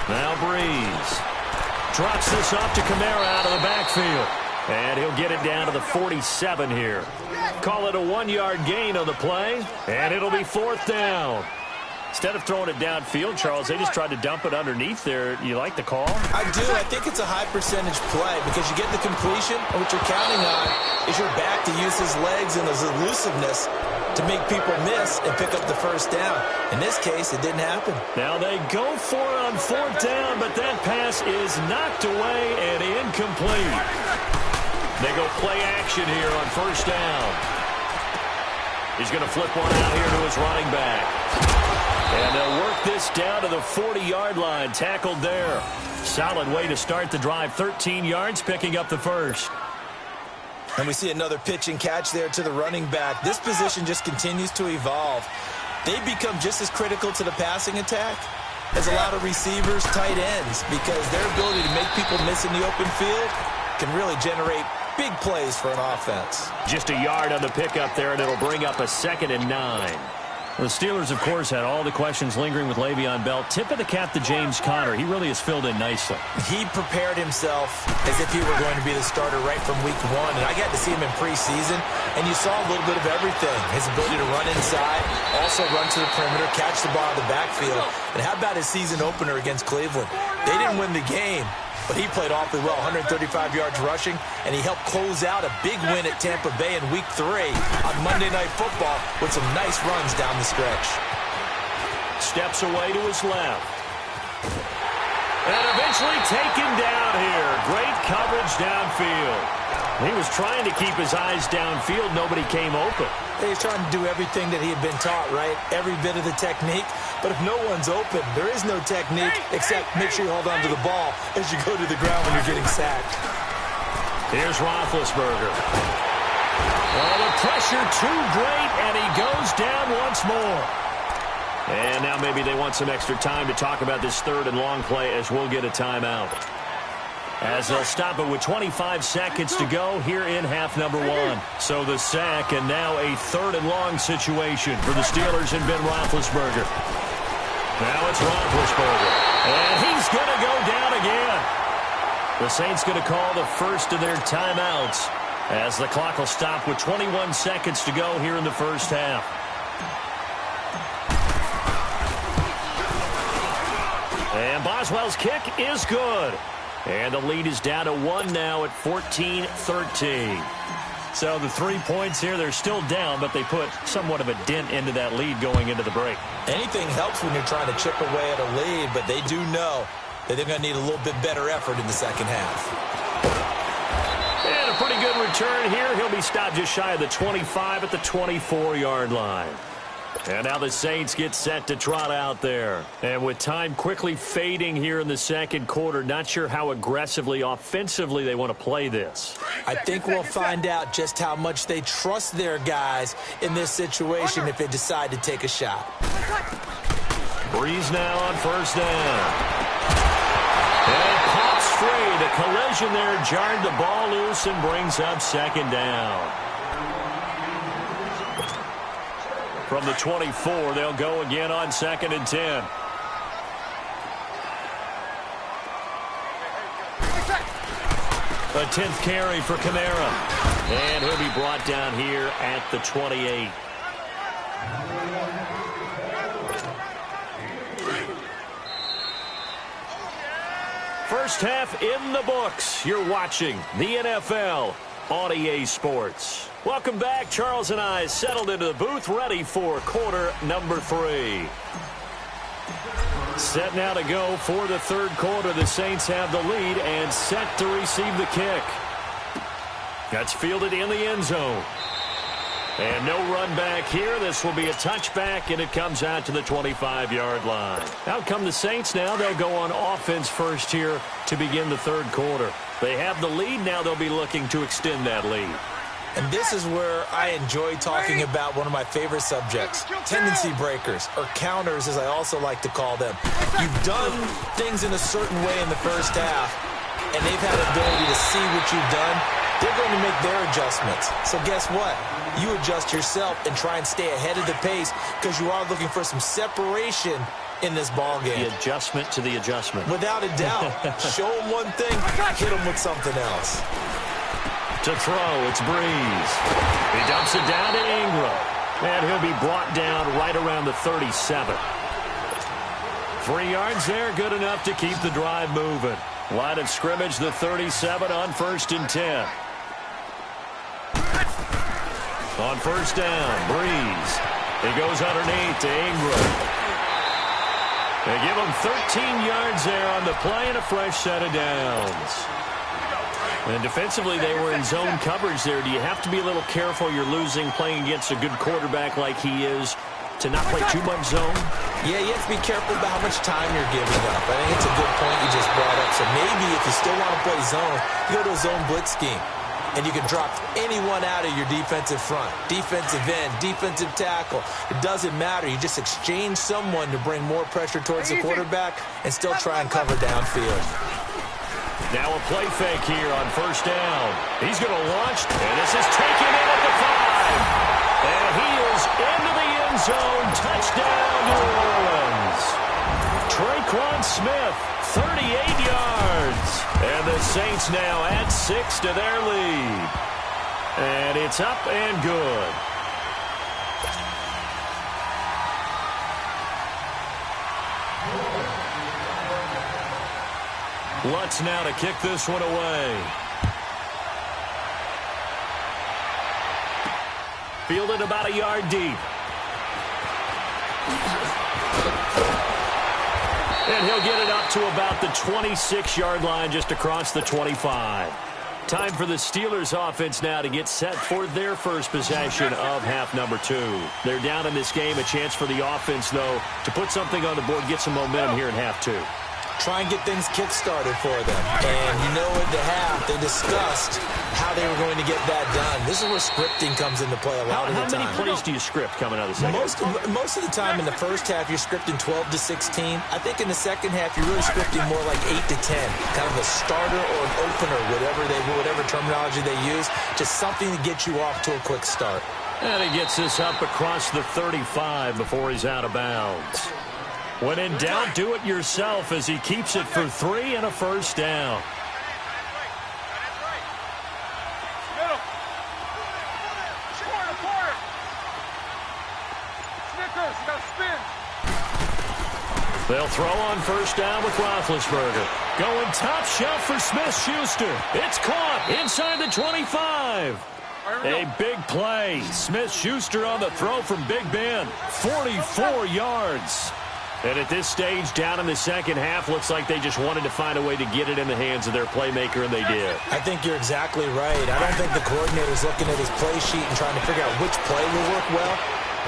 Now Breeze. Drops this off to Kamara out of the backfield. And he'll get it down to the 47 here. Call it a 1-yard gain on the play, and it'll be 4th down. Instead of throwing it downfield, Charles, they just tried to dump it underneath there. You like the call? I do. I think it's a high-percentage play because you get the completion, and what you're counting on is your back to use his legs and his elusiveness to make people miss and pick up the first down. In this case, it didn't happen. Now they go for it on 4th down, but that pass is knocked away and incomplete. They go play action here on 1st down. He's going to flip one out here to his running back. And they'll work this down to the 40-yard line. Tackled there. Solid way to start the drive. 13 yards, picking up the first. And we see another pitch and catch there to the running back. This position just continues to evolve. They become just as critical to the passing attack as a lot of receivers, tight ends, because their ability to make people miss in the open field can really generate big plays for an offense. Just a yard on the pickup there, and it'll bring up a 2nd and 9. The Steelers, of course, had all the questions lingering with Le'Veon Bell. Tip of the cap to James Conner. He really has filled in nicely. He prepared himself as if he were going to be the starter right from week 1. And I got to see him in preseason, and you saw a little bit of everything. His ability to run inside, also run to the perimeter, catch the ball in the backfield. And how about his season opener against Cleveland? They didn't win the game, but he played awfully well, 135 yards rushing, and he helped close out a big win at Tampa Bay in Week 3 on Monday Night Football with some nice runs down the stretch. Steps away to his left. And eventually taken down here. Great coverage downfield. He was trying to keep his eyes downfield. Nobody came open. He's trying to do everything that he had been taught, right? Every bit of the technique. But if no one's open, there is no technique except make sure you hold on to the ball as you go to the ground when you're getting sacked. Here's Roethlisberger. Oh, the pressure too great, and he goes down once more. And now maybe they want some extra time to talk about this 3rd and long play as we'll get a timeout. As they'll stop it with 25 seconds to go here in half number 1. So the sack, and now a 3rd and long situation for the Steelers and Ben Roethlisberger. Now it's Roethlisberger, and he's going to go down again. The Saints going to call the first of their timeouts as the clock will stop with 21 seconds to go here in the first half. And Boswell's kick is good. And the lead is down to 1 now at 14-13. So the 3 points here, they're still down, but they put somewhat of a dent into that lead going into the break. Anything helps when you're trying to chip away at a lead, but they do know that they're going to need a little bit better effort in the second half. And a pretty good return here. He'll be stopped just shy of the 25 at the 24-yard line. And now the Saints get set to trot out there. And with time quickly fading here in the second quarter, not sure how aggressively, offensively they want to play this. I think we'll find out just how much they trust their guys in this situation if they decide to take a shot. Breeze now on 1st down. And it pops free. The collision there jarred the ball loose and brings up 2nd down. From the 24, they'll go again on 2nd and 10. A 10th carry for Kamara. And he'll be brought down here at the 28. First half in the books. You're watching the NFL on EA Sports. Welcome back. Charles and I settled into the booth, ready for quarter number 3. Set now to go for the third quarter. The Saints have the lead and set to receive the kick. That's fielded in the end zone. And no run back here. This will be a touchback, and it comes out to the 25-yard line. Out come the Saints now. They'll go on offense first here to begin the third quarter. They have the lead. Now they'll be looking to extend that lead. And this is where I enjoy talking about one of my favorite subjects, tendency breakers, or counters as I also like to call them. You've done things in a certain way in the first half, and they've had the ability to see what you've done. They're going to make their adjustments. So guess what? You adjust yourself and try and stay ahead of the pace because you are looking for some separation in this ball game. The adjustment to the adjustment. Without a doubt. Show them one thing, hit them with something else. To throw, it's Breeze. He dumps it down to Ingram. And he'll be brought down right around the 37. 3 yards there, good enough to keep the drive moving. Line of scrimmage, the 37 on 1st and 10. On first down, Breeze. He goes underneath to Ingram. They give him 13 yards there on the play and a fresh set of downs. And defensively, they were in zone coverage there. Do you have to be a little careful? You're losing playing against a good quarterback like he is to not play too much zone? Yeah, you have to be careful about how much time you're giving up. I think it's a good point you just brought up. So maybe if you still want to play zone, you go to a zone blitz scheme. And you can drop anyone out of your defensive front. Defensive end, defensive tackle. It doesn't matter. You just exchange someone to bring more pressure towards the quarterback and still try and cover downfield. Now a play fake here on first down. He's going to launch, and this is taken in at the 5. And he is into the end zone. Touchdown, New Orleans. Traquan Smith, 38 yards. And the Saints now add 6 to their lead. And it's up and good. Lutz now to kick this one away. Fielded about a yard deep. And he'll get it up to about the 26-yard line just across the 25. Time for the Steelers offense now to get set for their first possession of half number 2. They're down in this game. A chance for the offense, though, to put something on the board, get some momentum here in half 2. Try and get things kick-started for them. And you know at the half, they discussed how they were going to get that done. This is where scripting comes into play a lot of the time. How many plays do you script coming out of the second? Most of the time in the first half, you're scripting 12 to 16. I think in the second half, you're really scripting more like 8 to 10. Kind of a starter or an opener, whatever terminology they use. Just something to get you off to a quick start. And he gets this up across the 35 before he's out of bounds. When in doubt, do it yourself as he keeps it for 3 and a first down. They'll throw on first down with Roethlisberger. Going top shelf for Smith-Schuster. It's caught inside the 25. A big play. Smith-Schuster on the throw from Big Ben. 44 yards. And at this stage, down in the second half, looks like they just wanted to find a way to get it in the hands of their playmaker, and they did. I think you're exactly right. I don't think the coordinator's looking at his play sheet and trying to figure out which play will work well.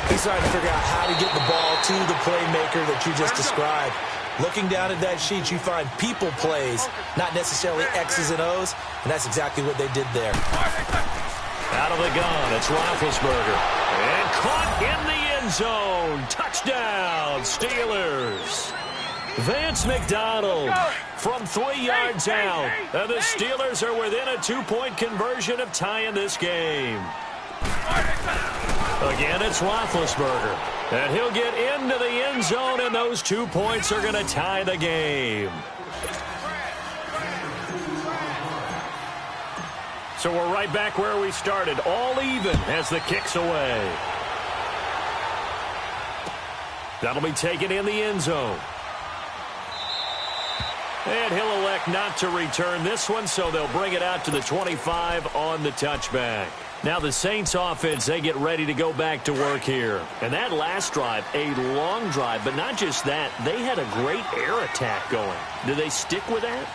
He's trying to figure out how to get the ball to the playmaker that you just described. Looking down at that sheet, you find people plays, not necessarily X's and O's, and that's exactly what they did there. Out of the gun, it's Roethlisberger. And caught in the end zone. Touchdown, Steelers. Vance McDonald from 3 yards out. And the Steelers are within a 2-point conversion of tying this game. Again, it's Roethlisberger. And he'll get into the end zone, and those 2 points are going to tie the game. So we're right back where we started, all even as the kick's away. That'll be taken in the end zone. And he'll elect not to return this one, so they'll bring it out to the 25 on the touchback. Now the Saints offense, they get ready to go back to work here. And that last drive, a long drive, but not just that, they had a great air attack going. Do they stick with that?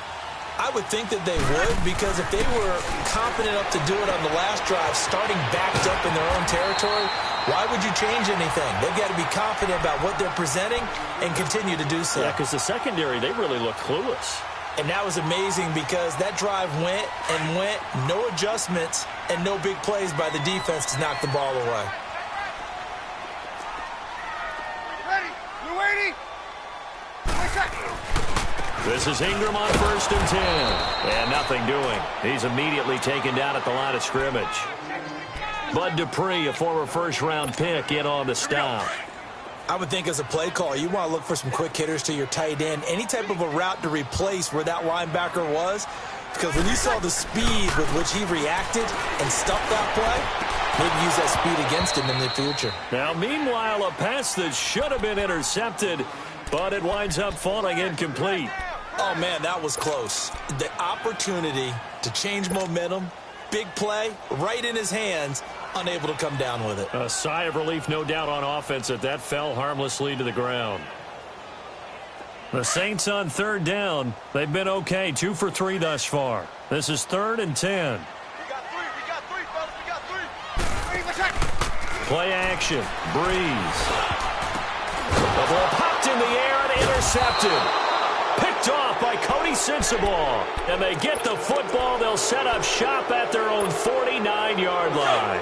I would think that they would, because if they were confident enough to do it on the last drive, starting backed up in their own territory, why would you change anything? They've got to be confident about what they're presenting and continue to do so. Yeah, because the secondary, they really look clueless. And that was amazing because that drive went and went, no adjustments and no big plays by the defense to knock the ball away. Ready? You waiting? This is Ingram on 1st and 10. And nothing doing. He's immediately taken down at the line of scrimmage. Bud Dupree, a former first-round pick, in on the stop. I would think as a play call, you want to look for some quick hitters to your tight end. Any type of a route to replace where that linebacker was. Because when you saw the speed with which he reacted and stuffed that play, maybe use that speed against him in the future. Now, meanwhile, a pass that should have been intercepted, but it winds up falling incomplete. Oh, man, that was close. The opportunity to change momentum, big play, right in his hands, unable to come down with it. A sigh of relief, no doubt, on offense that fell harmlessly to the ground. The Saints on 3rd down. They've been okay, 2 for 3 thus far. This is 3rd and 10. We got three, fellas, we got three. Play action, Breeze. The ball popped in the air and intercepted. Picked off by Cody Sensabaugh. And they get the football. They'll set up shop at their own 49-yard line.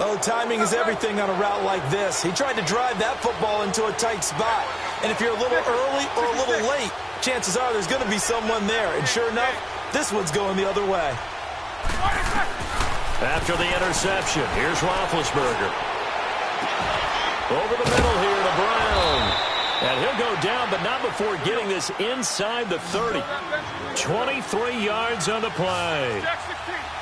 Oh, timing is everything on a route like this. He tried to drive that football into a tight spot. And if you're a little early or a little late, chances are there's going to be someone there. And sure enough, this one's going the other way. After the interception, here's Roethlisberger. Over the middle here to Brown. And he'll go down, but not before getting this inside the 30. 23 yards on the play.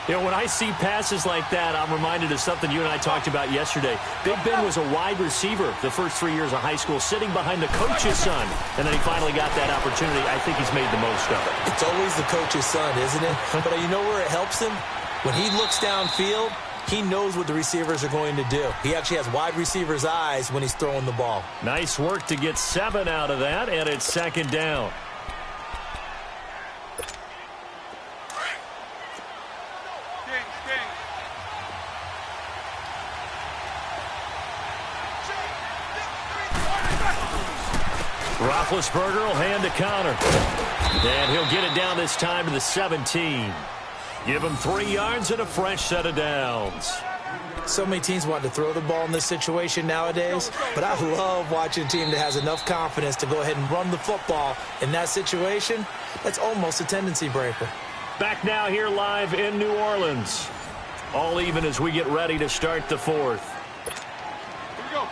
You know, when I see passes like that, I'm reminded of something you and I talked about yesterday. Big Ben was a wide receiver the first 3 years of high school, sitting behind the coach's son. And then he finally got that opportunity. I think he's made the most of it. It's always the coach's son, isn't it? But you know where it helps him? When he looks downfield, he knows what the receivers are going to do. He actually has wide receivers' eyes when he's throwing the ball. Nice work to get 7 out of that, and it's 2nd down. Roethlisberger will hand to Connor. And he'll get it down this time to the 17. Give him 3 yards and a fresh set of downs. So many teams want to throw the ball in this situation nowadays, but I love watching a team that has enough confidence to go ahead and run the football in that situation. That's almost a tendency breaker. Back now here live in New Orleans. All even as we get ready to start the 4th. Here we go.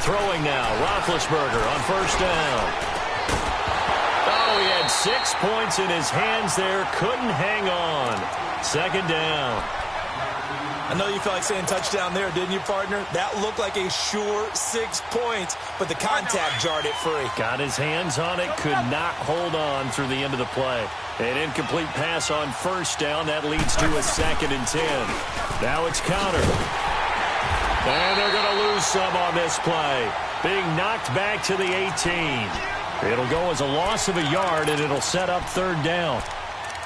Throwing now, Roethlisberger on 1st down. Oh, he had 6 points in his hands there. Couldn't hang on. 2nd down. I know you felt like saying touchdown there, didn't you, partner? That looked like a sure 6 points, but the contact jarred it free. Got his hands on it, could not hold on through the end of the play. An incomplete pass on 1st down. That leads to a 2nd and 10. Now it's Connor. And they're going to lose some on this play. Being knocked back to the 18. It'll go as a loss of a yard, and it'll set up 3rd down.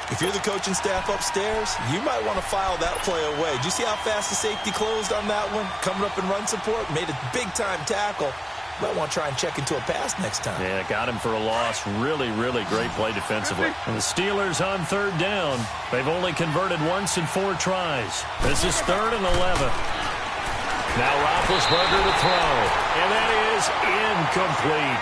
If you're the coaching staff upstairs, you might want to file that play away. Did you see how fast the safety closed on that one? Coming up in run support, made a big-time tackle. Might want to try and check into a pass next time. Yeah, got him for a loss. Really, really great play defensively. And the Steelers on 3rd down. They've only converted once in 4 tries. This is 3rd and 11. Now Roethlisberger to throw. And that is incomplete.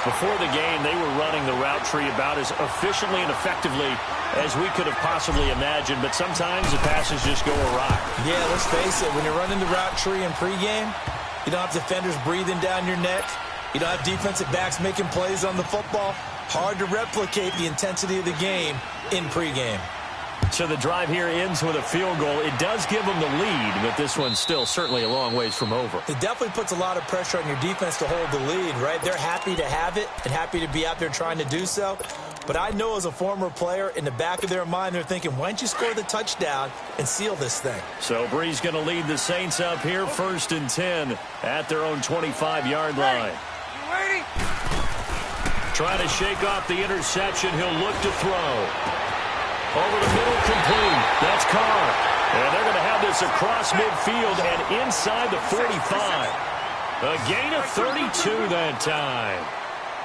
Before the game, they were running the route tree about as efficiently and effectively as we could have possibly imagined. But sometimes the passes just go awry. Yeah, let's face it. When you're running the route tree in pregame, You don't have defenders breathing down your neck. You don't have defensive backs making plays on the football. Hard to replicate the intensity of the game in pregame. So the drive here ends with a field goal. It does give them the lead, but this one's still certainly a long ways from over. It definitely puts a lot of pressure on your defense to hold the lead, right? They're happy to have it and happy to be out there trying to do so. But I know as a former player, in the back of their mind, they're thinking, why don't you score the touchdown and seal this thing? So Bree's going to lead the Saints up here, 1st and 10 at their own 25-yard line. You ready? Trying to shake off the interception. He'll look to throw. Over the middle, complete. That's Carr. And they're going to have this across midfield and inside the 45. A gain of 32 that time.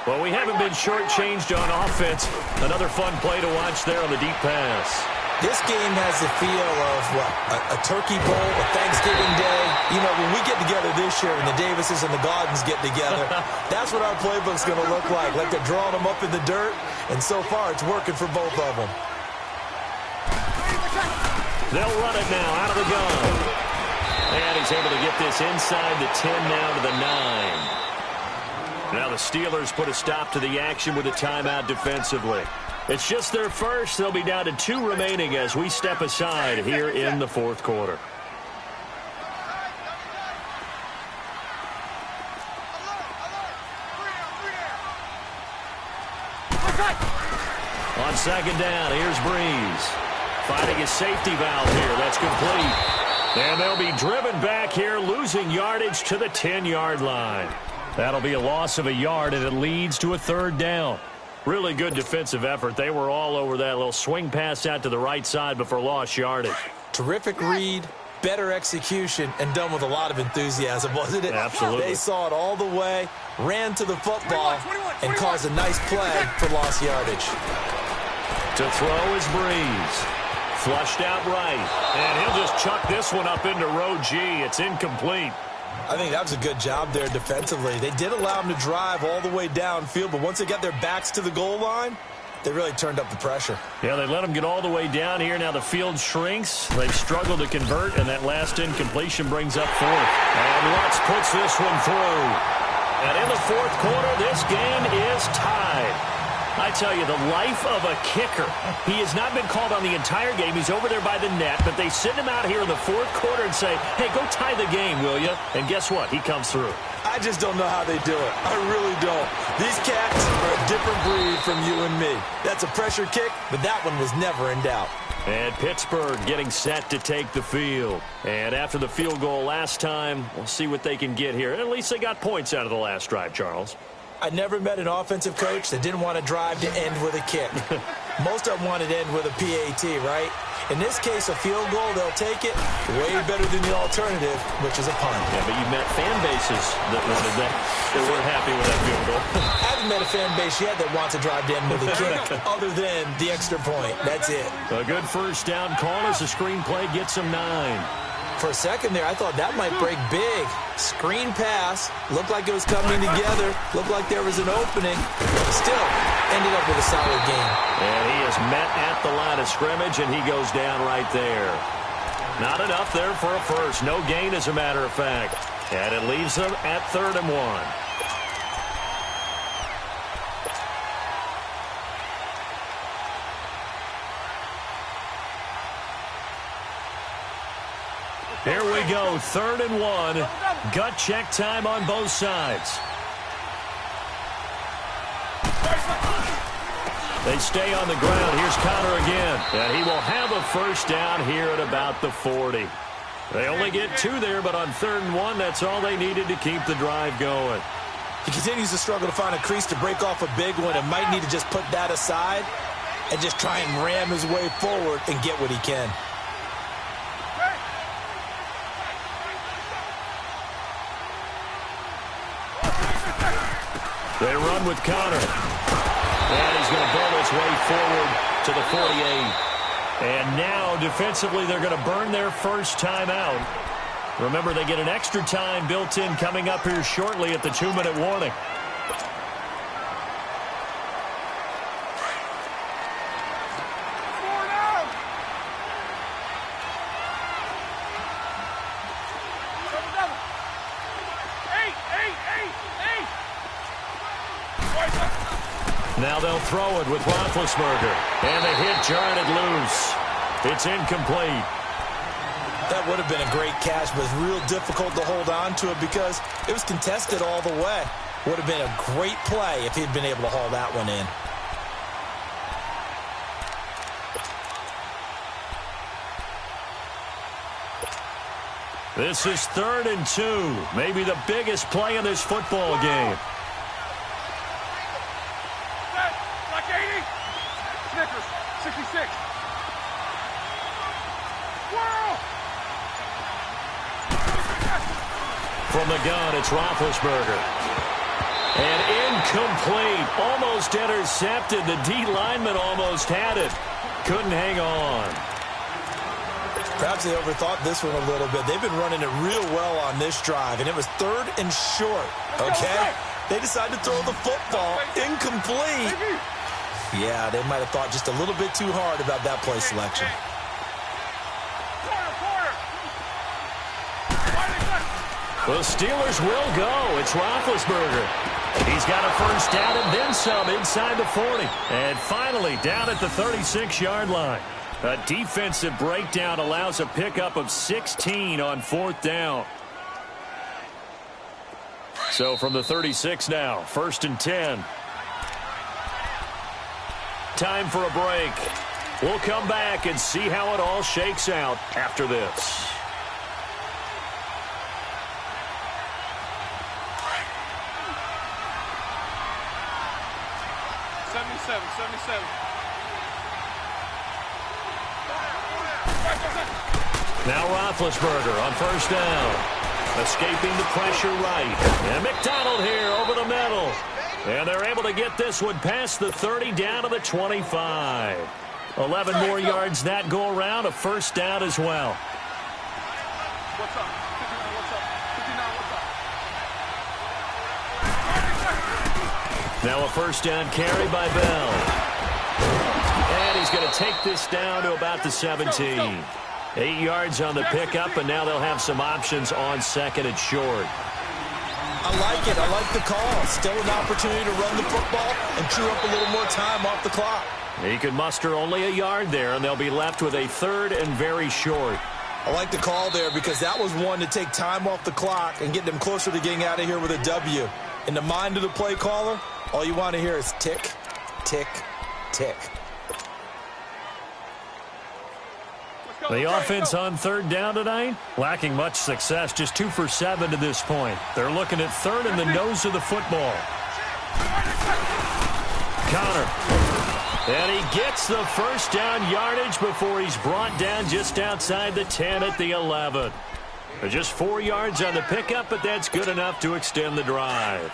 Well, we haven't been shortchanged on offense. Another fun play to watch there on the deep pass. This game has the feel of, what, a turkey bowl, a Thanksgiving day. You know, when we get together this year and the Davises and the Gaudens get together, that's what our playbook's going to look like. Like they're drawing them up in the dirt, and so far it's working for both of them. They'll run it now out of the gun. And he's able to get this inside the 10 now to the 9. Now the Steelers put a stop to the action with a timeout defensively. It's just their first. They'll be down to 2 remaining as we step aside here in the 4th quarter. On 2nd down, here's Breeze. Finding his safety valve here. That's complete. And they'll be driven back here, losing yardage to the 10-yard line. That'll be a loss of a yard, and it leads to a 3rd down. Really good defensive effort. They were all over that little swing pass out to the right side before lost yardage. Terrific read, better execution, and done with a lot of enthusiasm, wasn't it? Absolutely. They saw it all the way, ran to the football, and caused a nice play for lost yardage. To throw is Breeze. Flushed out right. And he'll just chuck this one up into row G. It's incomplete. I think that was a good job there defensively. They did allow them to drive all the way downfield, but once they got their backs to the goal line, they really turned up the pressure. Yeah, they let them get all the way down here. Now the field shrinks. They've struggled to convert, and that last incompletion brings up 4th. And Lutz puts this one through. And in the 4th quarter, this game is tied. I tell you, the life of a kicker. He has not been called on the entire game. He's over there by the net, but they send him out here in the 4th quarter and say, hey, go tie the game, will you? And guess what? He comes through. I just don't know how they do it. I really don't. These cats are a different breed from you and me. That's a pressure kick, but that one was never in doubt. And Pittsburgh getting set to take the field. And after the field goal last time, we'll see what they can get here. At least they got points out of the last drive, Charles. I never met an offensive coach that didn't want to drive to end with a kick. Most of them wanted to end with a PAT, right? In this case, a field goal, they'll take it way better than the alternative, which is a punt. Yeah, but you met fan bases that wanted that. They weren't happy with that field goal. I haven't met a fan base yet that wants to drive to end with a kick, other than the extra point. That's it. A good 1st down call as the screenplay gets them 9. For a second there, I thought that might break big. Screen pass. Looked like it was coming together. Looked like there was an opening. Still, ended up with a solid game. And he is met at the line of scrimmage, and he goes down right there. Not enough there for a first. No gain, as a matter of fact. And it leaves them at 3rd and 1. Here we go, 3rd and 1. Gut check time on both sides. They stay on the ground. Here's Connor again. And he will have a 1st down here at about the 40. They only get 2 there, but on 3rd and 1, that's all they needed to keep the drive going. He continues to struggle to find a crease to break off a big one and might need to just put that aside and just try and ram his way forward and get what he can. They run with Connor. And he's going to burn his way forward to the 48. And now, defensively, they're going to burn their 1st time out. Remember, they get an extra time built in coming up here shortly at the 2-minute warning. Now they'll throw it with Roethlisberger. And the hit jarred it loose. It's incomplete. That would have been a great catch, but it's real difficult to hold on to it because it was contested all the way. Would have been a great play if he'd been able to haul that one in. This is 3rd and 2. Maybe the biggest play in this football game. Like 80. Snickers, 66. From the gun, it's Roethlisberger. And incomplete. Almost intercepted. The D lineman almost had it. Couldn't hang on. Perhaps they overthought this one a little bit. They've been running it real well on this drive, and it was 3rd and short, okay? They decided to throw the football. Incomplete. Yeah, they might have thought just a little bit too hard about that play selection. The Steelers will go. It's Roethlisberger. He's got a first down and then some inside the 40. And finally down at the 36-yard line. A defensive breakdown allows a pickup of 16 on 4th down. So from the 36 now, 1st and 10. Time for a break. We'll come back and see how it all shakes out after this. 77. Now Roethlisberger on 1st down. Escaping the pressure right. And McDonald here over the middle. And they're able to get this one past the 30 down to the 25. 11 more yards that go around. A first down as well. What's up? 59, what's up? 59, what's up? Now a first down carry by Bell. And he's going to take this down to about the 17. 8 yards on the pickup, and now they'll have some options on 2nd and short. I like it. I like the call. Still an opportunity to run the football and chew up a little more time off the clock. He can muster only a yard there, and they'll be left with a 3rd and very short. I like the call there because that was one to take time off the clock and get them closer to getting out of here with a W. In the mind of the play caller, all you want to hear is tick, tick, tick. The offense on 3rd down tonight, lacking much success, just 2 for 7 to this point. They're looking at 3rd in the nose of the football. Connor. And he gets the first down yardage before he's brought down just outside the 10 at the 11. Just 4 yards on the pickup, but that's good enough to extend the drive.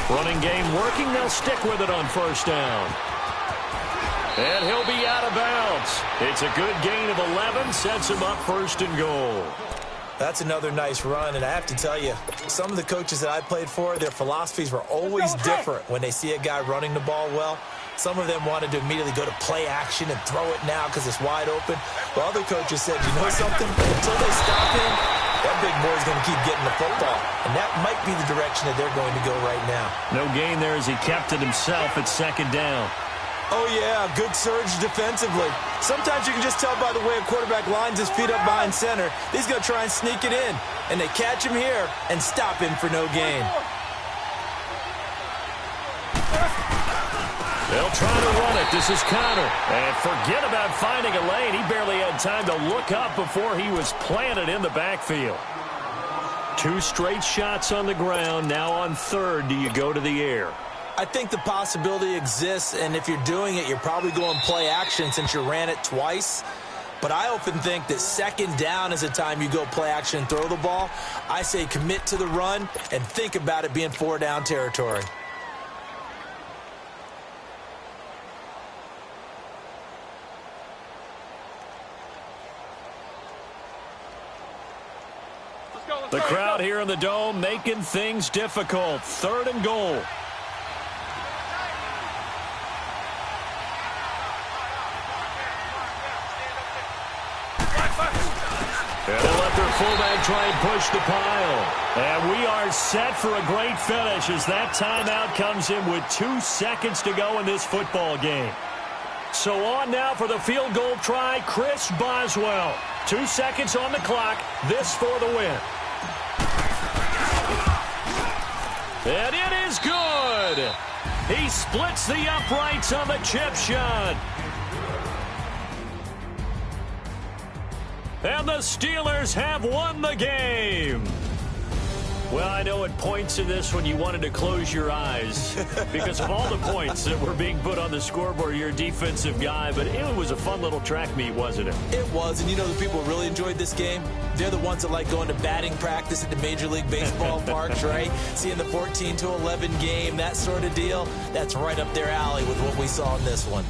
Running game working. They'll stick with it on 1st down. And he'll be out of bounds. It's a good gain of 11. Sets him up 1st and goal. That's another nice run, and I have to tell you, some of the coaches that I played for, their philosophies were always different when they see a guy running the ball well. Some of them wanted to immediately go to play action and throw it now because it's wide open. But other coaches said, you know something? Until they stop him, that big boy's going to keep getting the football. And that might be the direction that they're going to go right now. No gain there as he kept it himself at 2nd down. Oh, yeah, good surge defensively. Sometimes you can just tell by the way a quarterback lines his feet up behind center. He's going to try and sneak it in. And they catch him here and stop him for no gain. They'll try to run it. This is Connor. And forget about finding a lane. He barely had time to look up before he was planted in the backfield. 2 straight shots on the ground. Now on 3rd, do you go to the air? I think the possibility exists, and if you're doing it, you're probably going play action since you ran it twice. But I often think that second down is a time you go play action and throw the ball. I say commit to the run and think about it being 4-down territory. The crowd here in the Dome making things difficult. 3rd and goal. And they'll let their fullback try and push the pile. And we are set for a great finish as that timeout comes in with 2 seconds to go in this football game. So on now for the field goal try, Chris Boswell. 2 seconds on the clock. This for the win. And it is good. He splits the uprights on the chip shot. And the Steelers have won the game. Well, I know at points in this when you wanted to close your eyes because of all the points that were being put on the scoreboard. You're a defensive guy, but it was a fun little track meet, wasn't it? It was, and you know the people who really enjoyed this game? They're the ones that like going to batting practice at the Major League Baseball parks, right? Seeing the 14-11 game, that sort of deal. That's right up their alley with what we saw in this one.